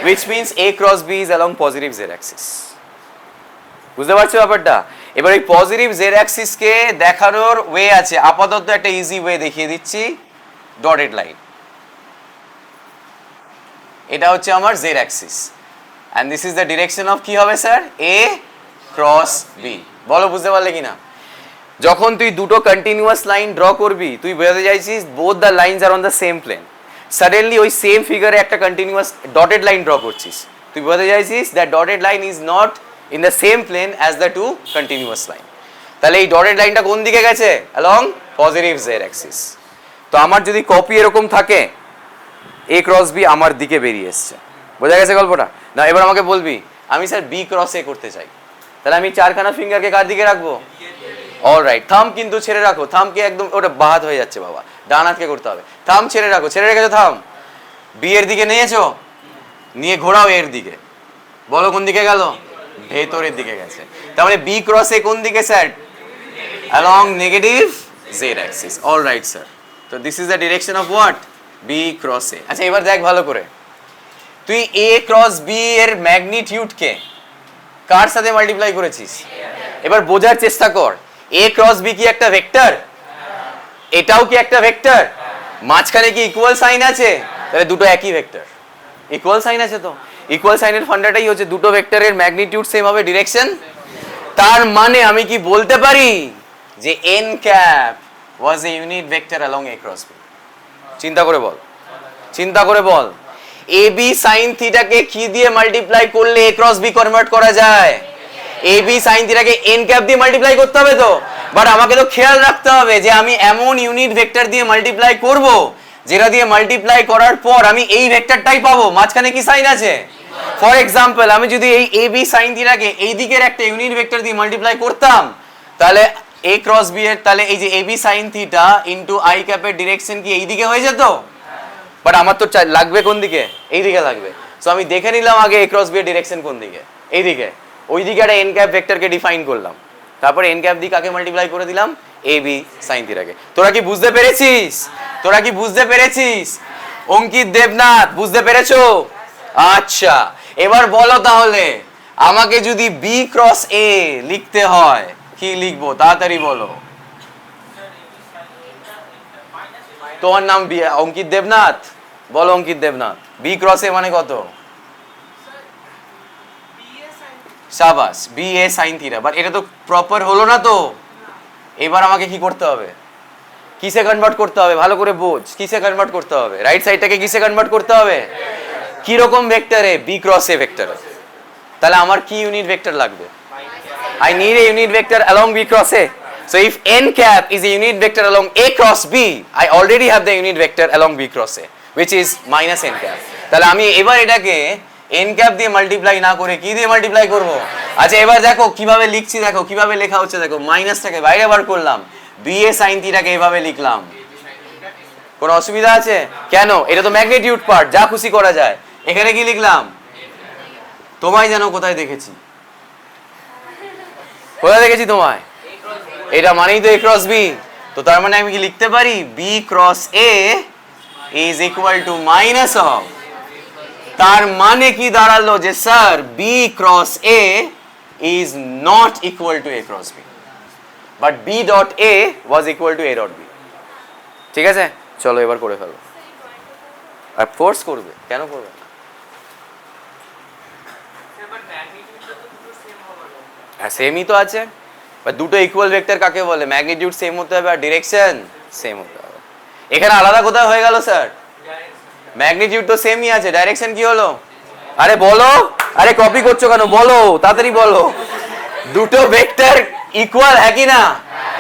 which means a cross b is along positive z axis. বুঝতে পারছো ব্যাপারটা? এবার এই পজিটিভ z axis কে দেখানোর ওয়ে আছে। আপাতত একটা ইজি ওয়ে দেখিয়ে দিচ্ছি, ডটেড লাইন। এটা হচ্ছে আমার z axis and this is the direction of কি হবে স্যার? a cross b। বলো বুঝতে পারলে কিনা? যখন তুই দুটো কন্টিনিউয়াস লাইন ড্র করবি, তুই বোঝাতে চাইছিস both the lines are on the same plane. Suddenly ওই সেম ফিগারে একটা কন্টিনিউয়াস ডটেড লাইন ড্র করছিস, তুই বোঝাতে চাইছিস that dotted line is not in the same plane as the two continuous line. তাহলে এই ডটেড লাইনটা কোন দিকে গেছে? Along positive Z axis. তো আমার যদি কপি এরকম থাকে, এ ক্রস বি আমার দিকে বেরিয়ে এসছে। বোঝা গেছে গল্পটা? না, এবার আমাকে বলবি আমি স্যার বি ক্রস এ করতে চাই, তাহলে আমি চারখানা ফিঙ্গারকে কার দিকে রাখবো? অলরাইট, থাম কিন্তু ছেড়ে রাখো। থামকে একদম, ওটা বাহাত হয়ে যাচ্ছে বাবা, ডান হাতকে করতে হবে। থাম ছেড়ে রাখো, ছেড়ে রেখেছো থাম। বি এর দিকে নিয়েছো, নিয়ে ঘোরাও এর দিকে। বলো কোন দিকে গেল? ভেতরের দিকে গেছে। তার মানে বি ক্রস এ কোন দিকে sir? Along negative Z axis. Alright sir, তো this is the direction of what? B cross A. আচ্ছা এবার দেখ ভালো করে, তুই এ ক্রস বি এর ম্যাগনিটিউডকে কার সাথে মাল্টিপ্লাই করেছিস? এবার বোঝার চেষ্টা কর, এ ক্রস বি কি একটা ভেক্টর? এটাও কি একটা ভেক্টর? মাঝখানে কি ইকুয়াল সাইন আছে? তাহলে দুটো একই ভেক্টর, ইকুয়াল সাইন আছে। তো ইকুয়াল সাইনের ফান্ডাটাই হচ্ছে দুটো ভেক্টরের ম্যাগনিটিউড সেম হবে, ডিরেকশন। তার মানে আমি কি বলতে পারি যে এন ক্যাপ ওয়াজ এ ইউনিট ভেক্টর অ্যালং এ ক্রস বি? চিন্তা করে বল, চিন্তা করে বল। এ বি সাইন থিটাকে কি দিয়ে মাল্টিপ্লাই করলে এ ক্রস বি কনভার্ট করা যায়? এ বি সাইন থিটাকে এন ক্যাপ দিয়ে মাল্টিপ্লাই করতে হবে তো। বাট আমাকে তো খেয়াল রাখতে হবে যে আমি এমন ইউনিট ভেক্টর দিয়ে মাল্টিপ্লাই করব যেটা দিয়ে মাল্টিপ্লাই করার পর আমি এই ভেক্টরটাই পাবো। মাঝখানে কি সাইন আছে? ফর এক্সাম্পল, আমি যদি এই এ বি সাইন থিটাকে এই দিকের একটা ইউনিট ভেক্টর দিয়ে মাল্টিপ্লাই করতাম, তাহলে এ ক্রস বি এর, তাহলে এই যে A B sine theta into I ক্যাপের ডিরেকশন কি এই দিকে হয়ে যেত? বাট আমার তো লাগবে কোন দিকে? এই দিকে লাগবে। সো আমি দেখে নিলাম আগে a ক্রস b এর ডিরেকশন কোন দিকে, এইদিকে। ওইদিকে একটা n ক্যাপ ভেক্টরকে ডিফাইন করলাম, তারপরে n ক্যাপ দিয়ে কাকে মাল্টিপ্লাই করে দিলাম, a b sin থিটাকে। তোরা কি বুঝতে পেরেছিস? তোরা কি বুঝতে পেরেছিস? অঙ্কিত দেবনাথ বুঝতে পেরেছো? আচ্ছা, এবার বলো তাহলে আমাকে যদি b ক্রস a লিখতে হয় কি লিখবো, তাড়াতাড়ি বলো। তোমার নাম অঙ্কিত দেবনাথ, বলো Ankit Debnath. b cross a মানে কত? সাবাস, B A sine theta. But এটা তো প্রপার হলো না তো, এবার আমাকে কি করতে হবে, কিসে কনভার্ট করতে হবে, ভালো করে বোঝ, কিসে কনভার্ট করতে হবে, রাইট সাইডটাকে কিসে কনভার্ট করতে হবে, কি রকম ভেক্টরে, বি ক্রস এ ভেক্টরে। তাহলে আমার কি ইউনিট ভেক্টর লাগবে, I need a unit vector along b cross a. So if n cap is a unit vector along a cross b, I already have the unit vector along b cross a, which is minus n cap. তাহলে আমি এবার এটাকে n cap দিয়ে multiply না করে কি দিয়ে multiply করব? আচ্ছা এবার দেখো কিভাবে লিখছি, দেখো কিভাবে লেখা হচ্ছে, দেখো মাইনাসটাকে বাইরে বার করলাম, b a sin থিটাকে এভাবে লিখলাম। কোনো অসুবিধা আছে? কেন? এটা তো ম্যাগনিটিউড পার্ট, যা খুশি করা যায়। এখানে কি লিখলাম? তোমায় জানো কোথায় দেখেছি, কোথায় দেখেছি তোমায়? এটা মানেই তো a ক্রস b। তো তার মানে আমি কি লিখতে পারি, b cross a is equal to minus of, তার মানে কি দাঁড়ালো যে sir b cross a is not equal to a cross b, but b dot a was equal to a dot b। ঠিক আছে, চলো এবার করে ফেলো। আর ফোর্স করবে, কেন করবে না? হ্যাঁ সেমই তো আছে, বা দুটো ইকুয়াল ভেক্টর কাকে বলে, ম্যাগনিটিউড সেম হতে হবে আর ডিরেকশন সেম হতে হবে। এখানে আলাদা কোথায় হয়ে গেল স্যার? ম্যাগনিটিউড তো সেমই আছে, ডাইরেকশন কি হলো? আরে বলো, আরে কপি করছো কেন, বলো তাড়াতাড়ি বলো। দুটো ভেক্টর ইকুয়াল হ্যাঁ কি না?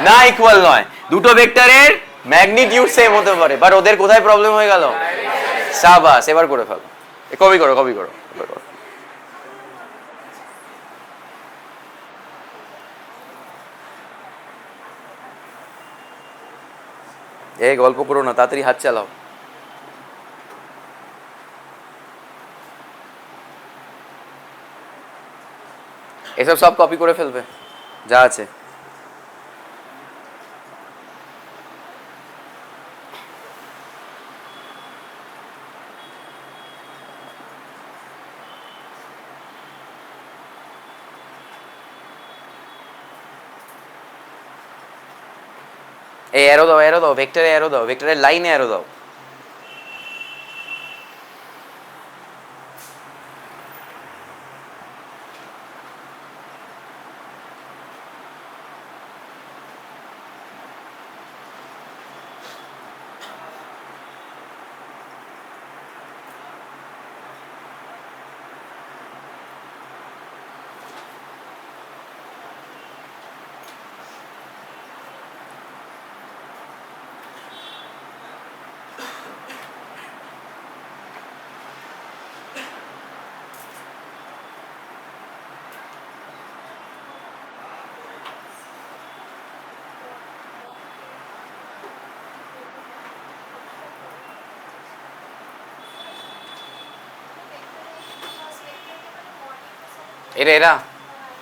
না ইকুয়াল নয়। দুটো ভেক্টরের ম্যাগনিটিউড সেম হতে পারে, বাট ওদের কোথায় প্রবলেম হয়ে গেল? সাবাস, এবার করে ফেলো, কপি করো কপি করো এবার করো। এই গল্প করো না, তাড়াতাড়ি হাত চালাও। এসব সব কপি করে ফেলবে যা আছে। এই অ্যারো দাও, অ্যারো দাও, ভেক্টরে অ্যারো দাও, ভেক্টরের লাইনে অ্যারো দাও। এটা এরা,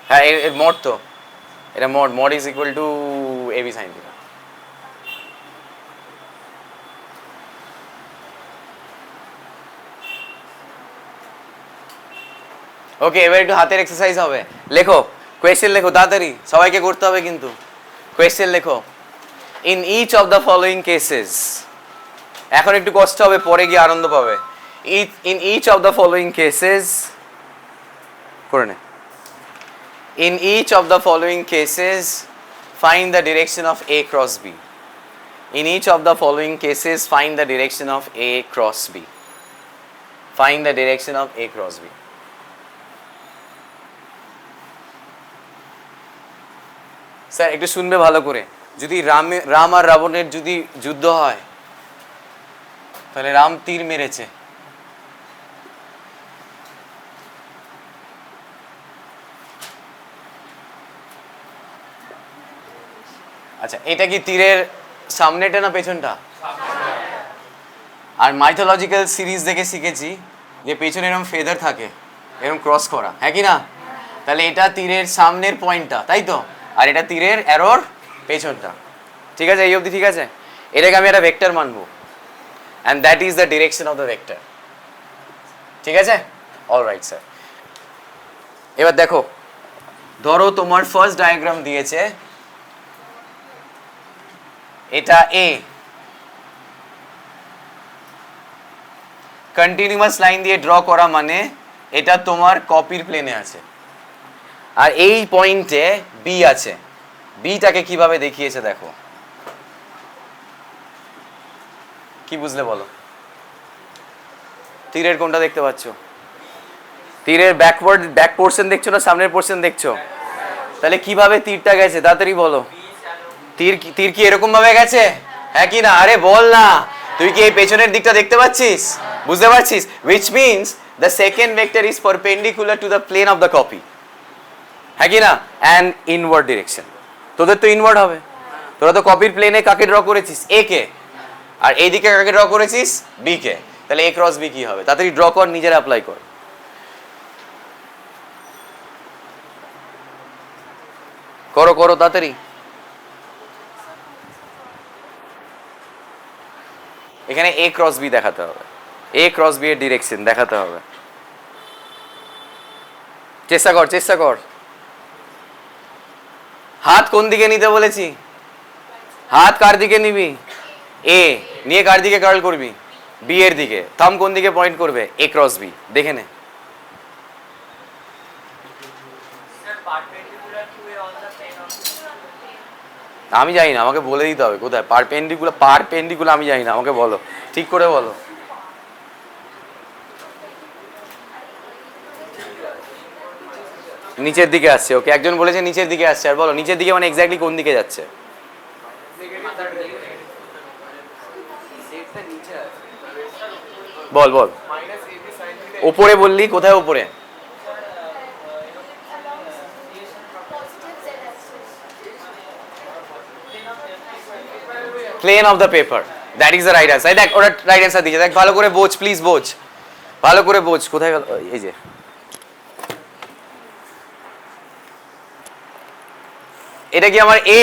হ্যাঁ এর মোড তো, এটা mod, mod is equal to A B sine theta. Okay, এবার একটু হাতের এক্সারসাইজ হবে। লেখো কোয়েশ্চেন, লেখো তাড়াতাড়ি, সবাইকে করতে হবে কিন্তু। কোয়েশ্চেন লেখো, in each of the following cases, এখন একটু কষ্ট হবে, পরে গিয়ে আনন্দ পাবে। In each of the following cases, করে নে। In each of the following cases, find the direction of A cross B. In each of the following cases, find the direction of A cross B. Find the direction of A cross B. Sir একটু শুনবে ভালো করে, যদি রাম আর রাবণের যদি যুদ্ধ হয়, তাহলে রাম তীর মেরেছে, আচ্ছা এটা কি তীরের সামনেটা না পেছনটা? আর মাইথোলজিক্যাল সিরিজ দেখে শিখেছি যে পেছনে এরকম ফেদার থাকে এরকম ক্রস করা, হ্যাঁ কি না? তাহলে এটা তীরের সামনের পয়েন্টটা, তাই তো, আর এটা তীরের অ্যারোর পেছনটা। ঠিক আছে, এই অবধি ঠিক আছে? এটাকে আমি একটা ভেক্টর মানবো, and that is the direction of the vector. ঠিক আছে, অলরাইট স্যার। এবার দেখো, ধরো তোমার ফার্স্ট ডায়াগ্রাম দিয়েছে, এটা এ, কন্টিনিউয়াস লাইন দিয়ে ড্র করা মানে এটা তোমার কপির প্লেনে আছে, আর এই পয়েন্টে বি আছে। বিটাকে কিভাবে দেখিয়েছে দেখো, কি বুঝলে বলো? তীরের কোনটা দেখতে পাচ্ছ? তীরের ব্যাক পোর্শন দেখছো না সামনের পোর্শন দেখছো? তাহলে কিভাবে তীরটা গেছে তাড়াতাড়ি বলো। তীর কি এরকম ভাবে গেছে, হ্যাঁ কি না? আরে বল না, তুই কি এই পেছনের দিকটা দেখতে পাচ্ছিস, বুঝতে পারছিস? which means the second vector is perpendicular to the plane of the copy, হ্যাঁ কি না? and inward direction। তোদের তো ইনওয়ার্ড হবে, তোরা তো কপির প্লেনে কাকে ড্র করেছিস? এ কে, আর এইদিকে কাকে ড্র করেছিস? বি কে। তাহলে এ ক্রস বি কি হবে? তাড়াতাড়ি ড্র কর, নিজের অ্যাপ্লাই কর। করো করো তাড়াতাড়ি। এখানে এ ক্রস বি দেখাতে হবে, এ ক্রস বি এর ডিরেকশন দেখাতে হবে। চেষ্টা কর চেষ্টা কর। হাত কোন দিকে নিতে বলেছি? হাত কার দিকে নিবি? এ নিয়ে কার দিকে কার্ল করবি? বি এর দিকে। থাম কোন দিকে পয়েন্ট করবে? এ ক্রস বি। দেখে নে। আমি জানি না, আমাকে বলে দিতে হবে কোথায় পারপেন্ডিকুলার আমি জানি না, আমাকে বলো, ঠিক করে বলো। নিচের দিকে আসছে, ওকে, একজন বলেছে নিচের দিকে আসছে, আর বলো নিচের দিকে মানে এক্স্যাক্টলি কোন দিকে যাচ্ছে? বল বল। ওপরে বললি, কোথায় ওপরে? Plane of the paper, that is the right answer. দেখ ওরা রাইট অ্যান্সার দিয়েছে, দেখ ভালো করে বোঝ, প্লিজ বোঝ, ভালো করে বোঝ। কোথায় গেল? এই যে এটা কি আমার এ?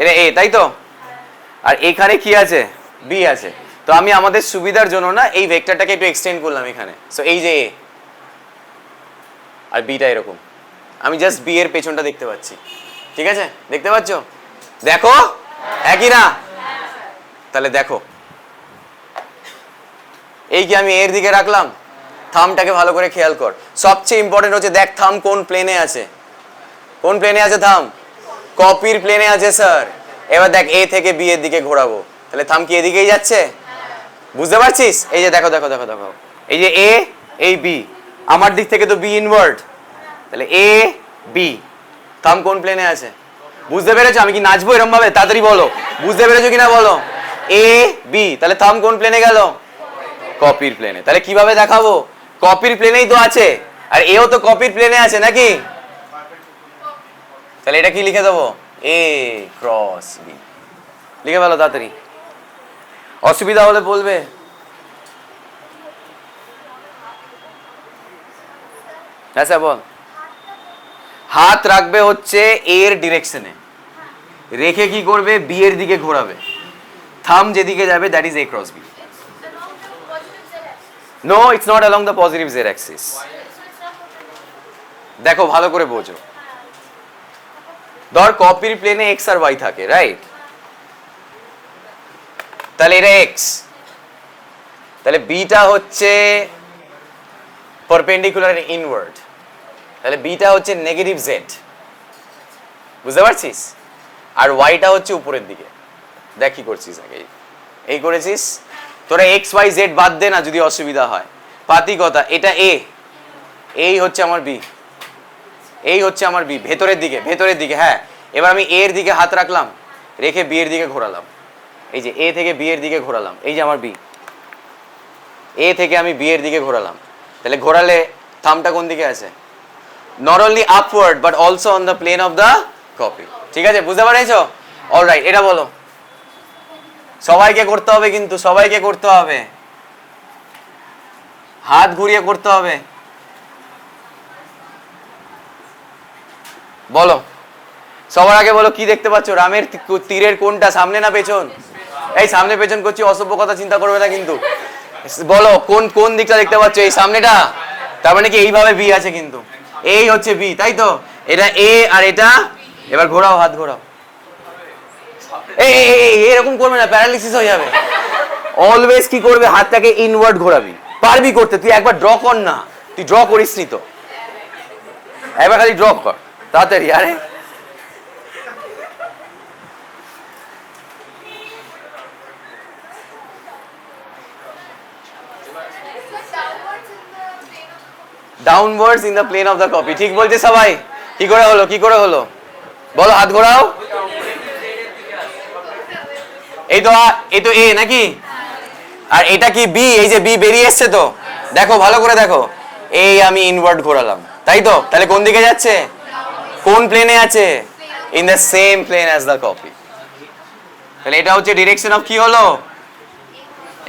এটা এ, তাই তো? আর এখানে কি আছে? বি আছে। তো আমি আমাদের সুবিধার জন্য না এই ভেক্টরটাকে একটু এক্সটেন্ড করলাম এখানে। সো এই যে এ আর বিটা এরকম, আমি জাস্ট বি এর পেছনটা দেখতে পাচ্ছি। ঠিক আছে, দেখতে পাচ্ছ? দেখো একই না? তাহলে দেখো, এই কি আমি এর দিকে রাখলাম, থামটাকে ভালো করে খেয়াল কর। সবচেয়ে ইম্পর্টেন্ট হচ্ছে দেখ থাম কোন প্লেনে আছে। কোন প্লেনে আছে থাম? কপির প্লেনে আছে স্যার। এবার দেখ এ থেকে বি এর দিকে ঘোরাবো, তাহলে থাম কি এদিকেই যাচ্ছে? বুঝতে পারছিস? এই যে দেখো দেখো দেখো দেখো, এই যে এ, এই বি, আমার দিক থেকে তো বি ইনওয়ার্ড, তাহলে এ বি। থাম কোন প্লেনে আছে? বুঝতে পেরেছো? আমি কি নাচবো এরকম ভাবে? তাড়াতাড়ি বলো, বুঝতে পেরেছো কিনা বলো। এ বি, তাহলে থাম কোন প্লেনে গেল? কপির প্লেনে। তাহলে কিভাবে দেখাবো? কপির প্লেনেই তো আছে, আর এও তো কপির প্লেনে আছে নাকি? তাহলে এটা কি লিখে দেবো? এ ক্রস বি লিখে ফেলো তাড়াতাড়ি। অসুবিধা হলে বলবে। আচ্ছা বল। হাত রাখবে হচ্ছে এর ডিরেকশনে, রেখে কি করবে? বি এর দিকে ঘোরাবে। থাম যেদিকে যাবে that is A cross B. No, it's not along the positive Z axis. দেখো ভালো করে বোঝো, ধর কপির প্লেনে এক্স আর ওয়াই থাকে, রাইট? তাহলে এটা এক্স, তাহলে বিটা হচ্ছে পারপেন্ডিকুলার ইনওয়ার্ড, তাহলে বিটা হচ্ছে নেগেটিভ জেড, বুঝতে পারছিস? আর ওয়াইটা হচ্ছে উপরের দিকে। দেখ কি করছিস, আগে এই করেছিস। তোরা এক্স ওয়াই জেড বাদ দে না যদি অসুবিধা হয়। পাতি কথা, এটা এ, এই হচ্ছে আমার বি, এই হচ্ছে আমার বি, ভেতরের দিকে, ভেতরের দিকে। হ্যাঁ, এবার আমি এ এর দিকে হাত রাখলাম, রেখে বি এর দিকে ঘোরালাম। এই যে এ থেকে বি এর দিকে ঘোরালাম, এই যে আমার বি, এ থেকে আমি বি এর দিকে ঘোরালাম। তাহলে ঘোরালে থামটা কোন দিকে আছে? Not only upward but also on the plane of the copy. ঠিক আছে, বুঝতে পারছো? অলরাইট, এটা বলো। সবাইকে করতে হবে কিন্তু, সবাইকে করতে হবে। হাত ঘুরিয়ে করতে হবে। বলো, সবার আগে বলো কি দেখতে পাচ্ছ? রামের তীরের কোনটা, সামনে না পেছন? এই সামনে পেছন করছি, অসভ্য কথা চিন্তা করবে না কিন্তু। বলো কোন কোন দিকটা দেখতে পাচ্ছ? এই সামনেটা, তার মানে কি এইভাবে বি আছে, কিন্তু এই হচ্ছে বি, তাই তো? এটা এ আর এটা, এবার ঘোরাও, হাত ঘোরাও। এই এরকম করবে না, প্যারালিসিস হয়ে যাবে। অলওয়েজ কি করবে, হাতটাকে ইনওয়ার্ড ঘোরাবি। পারবি করতে, তুই একবার ড্র কর না, তুই ড্র করিস নি তো, একবার খালি ড্র কর তাড়াতাড়ি। আরে downwards in the plane of the copy, ঠিক বলছে সবাই? কি করে হলো, কি করে হলো বলো, হাত ঘোরাও। এই তো এই তো এ নাকি, আর এটা কি বি? এই যে বি বেরিয়ে এসছে তো, দেখো ভালো করে দেখো, এই আমি ইনওয়ার্ড ঘোরালাম, তাই তো? তাহলে কোন দিকে যাচ্ছে, কোন প্লেনে আছে? In the same plane as the copy. তাহলে এটা হচ্ছে ডিরেকশন অফ কি হলো,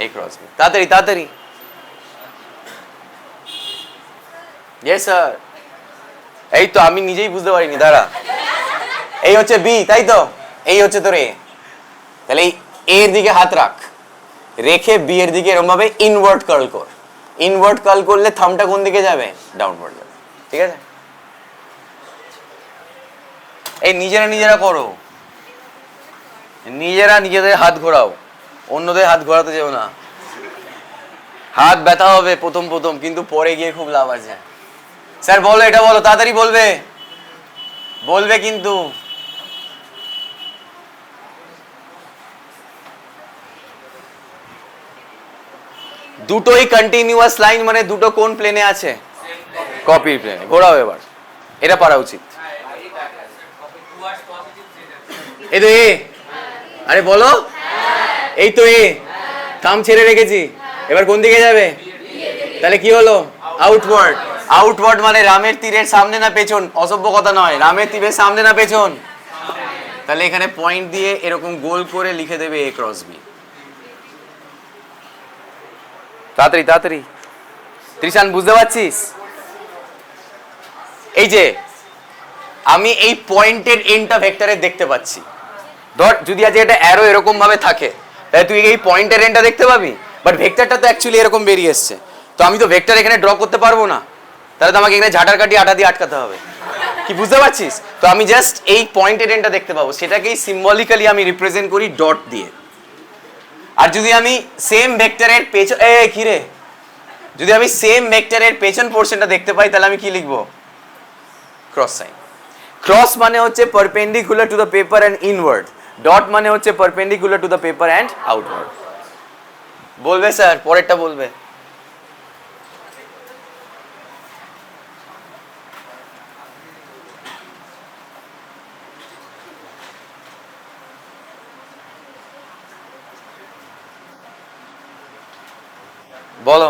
এ ক্রস বি। তাড়াতাড়ি তাড়াতাড়ি। Yes sir. এই তো আমি নিজেই বুঝতে পারিনি, দাঁড়া। এই হচ্ছে বি, তাই তো? এই হচ্ছে তোর এ। তাহলে এই এর দিকে হাত রাখ, রেখে বি এর দিকে এরকম ভাবে ইনওয়ার্ড কার্ল কর। ইনওয়ার্ড কার্ল করলে থামটা কোন দিকে যাবে, ডাউনওয়ার্ড যাবে, ঠিক আছে? এই নিজেরা নিজেরা করো, নিজেরা নিজেদের হাত ঘোরাও, অন্যদের হাত ঘোরাতে যেও না। হাত ব্যথা হবে প্রথম প্রথম, কিন্তু পরে গিয়ে খুব লাভ আছে। স্যার বলো, এটা বলো, তাড়াতাড়ি বলবে, বলবে কিন্তু। দুটোই কন্টিনিউয়াস লাইন, মানে দুটো কোন প্লেনে আছে, কপির প্লেনে। ঘোরাও এবার, এটা পারা উচিত। এই তো এ, আরে বলো, এই তো এ, থাম ছেড়ে রেখেছি, এবার কোন দিকে যাবে? তাহলে কি হলো, আউটওয়ার্ড। আউটওয়ার্ড মানে রামের তীরের সামনে না পেছন? অসভ্য কথা নয়, রামের তীরের সামনে না পেছন? তাহলে এখানে পয়েন্ট দিয়ে এরকম গোল করে লিখে দেবে এ ক্রস বি। তাড়াতাড়ি তাড়াতাড়ি। ত্রিশান বুঝতে পারছিস? এই যে আমি এই পয়েন্টের এন্ডটা ভেক্টরে দেখতে পাচ্ছি, ধর যদি আজ এটা অ্যারো এরকম ভাবে থাকে, তাহলে তুই এই পয়েন্টের এন্ডটা দেখতে পাবি, বাট ভেক্টরটা তো অ্যাকচুয়ালি এরকম বেরিয়ে এসছে, তো আমি তো ভেক্টর এখানে ড্র করতে পারবো না, তাহলে তো আমাকে এখানে ঝাঁটার কাটি আটা দিয়ে আটকাতে হবে। কি বুঝতে পারছিস? তো আমি জাস্ট এই পয়েন্টের এন্ডটা দেখতে পাবো, সেটাকেই সিম্বলিক্যালি আমি রিপ্রেজেন্ট করি ডট দিয়ে। আর যদি আমি সেম ভেক্টরের পেছন, কি রে, যদি আমি সেম ভেক্টরের পেছন পোরশনটা দেখতে পাই, তাহলে আমি কি লিখবো, ক্রস সাইন। ক্রস মানে হচ্ছে perpendicular to the paper and inward, dot মানে হচ্ছে perpendicular to the paper and outward. বলবে স্যার, পরেরটা বলবে। বলো,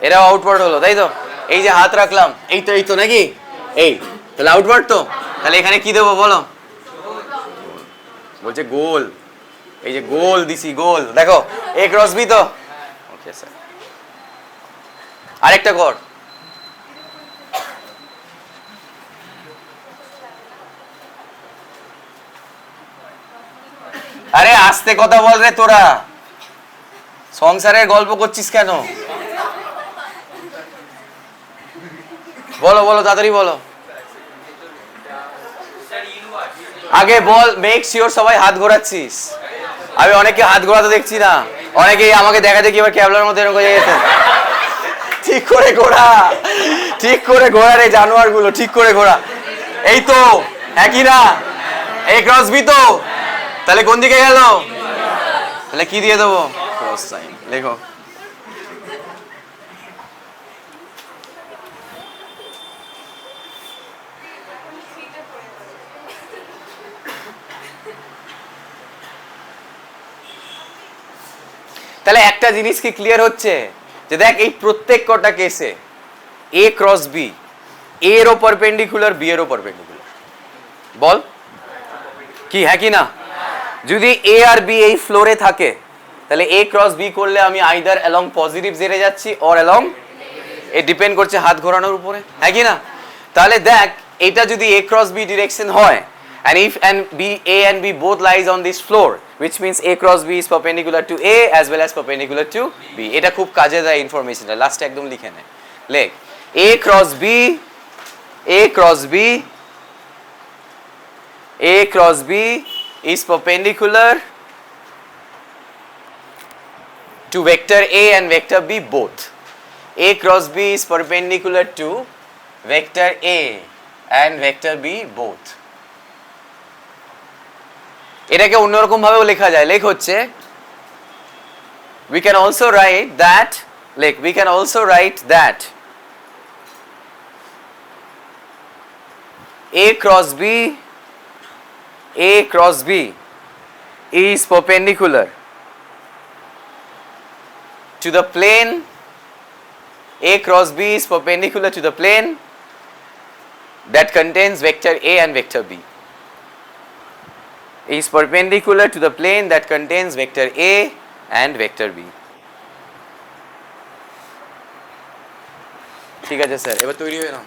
এরা আউটওয়ার্ড হলো, তাই তো? এই যে হাত রাখলাম, এই তো নাকি, এই তাহলে আউটওয়ার্ড তো। তাহলে এখানে কি দেবো বলো, বলছে গোল, এই যে গোল দিছি, গোল দেখো, এ ক্রস বি তো। ওকে স্যার, আরেকটা কর। আরে আস্তে কথা বল রে, তোরা সংসারের গল্প করছিস কেন? বলো বলো, তাড়াতাড়ি বলো। আগে বল, মেক শিওর সবাই হাত ঘোরাচ্ছিস। আমি অনেকে হাত ঘোরাতে দেখছি না, অনেকেই আমাকে দেখা দেখি এবার ক্যাবলার মতো এরকম হয়ে গেছে। ঠিক করে ঘোরা, ঠিক করে ঘোরা রে জানোয়ার গুলো, ঠিক করে ঘোরা। এই তো, একই না, এই ক্রস বি তো, তাহলে কোন দিকে গেল? তাহলে কি দিয়ে দেবো, ক্রস সাইন। লেখো, তাহলে একটা জিনিস কি ক্লিয়ার হচ্ছে, যে দেখ এই প্রত্যেক কটা কেসে এ ক্রস বি, এর ও পারপেন্ডিকুলার, বি এর ও পারপেন্ডিকুলার। বল কি, হ্যাঁ কি না? যদি এ আর বি এই ফ্লোরে থাকে তাহলে এ ক্রস বি করলে আমি আইদার অ্যালং পজিটিভ জেরে যাচ্ছি অর অ্যালং, এ ডিপেন্ড করছে হাত ঘোরানোর উপরে, হ্যাঁ কি না? তাহলে দেখ এটা যদি a cross b direction হয় and if and b a and b both lies on this floor which means a cross b is perpendicular to a as well as perpendicular to b, এটা খুব কাজে দেয় ইনফরমেশনটা, লাস্টে একদম লিখে নে, লেখ a cross b a cross b a cross b is perpendicular to vector a and vector b both. A cross b is perpendicular to vector a and vector b both. এটাকে অন্যরকম ভাবেও লেখা যায়, লেখ হচ্ছে we can also write that, like we can also write that a cross b is perpendicular to the plane, a cross b is perpendicular to the plane that contains vector a and vector b, is perpendicular to the plane that contains vector a and vector b. ঠিক আছে sir, এবার তৈরি হয়ে নাও।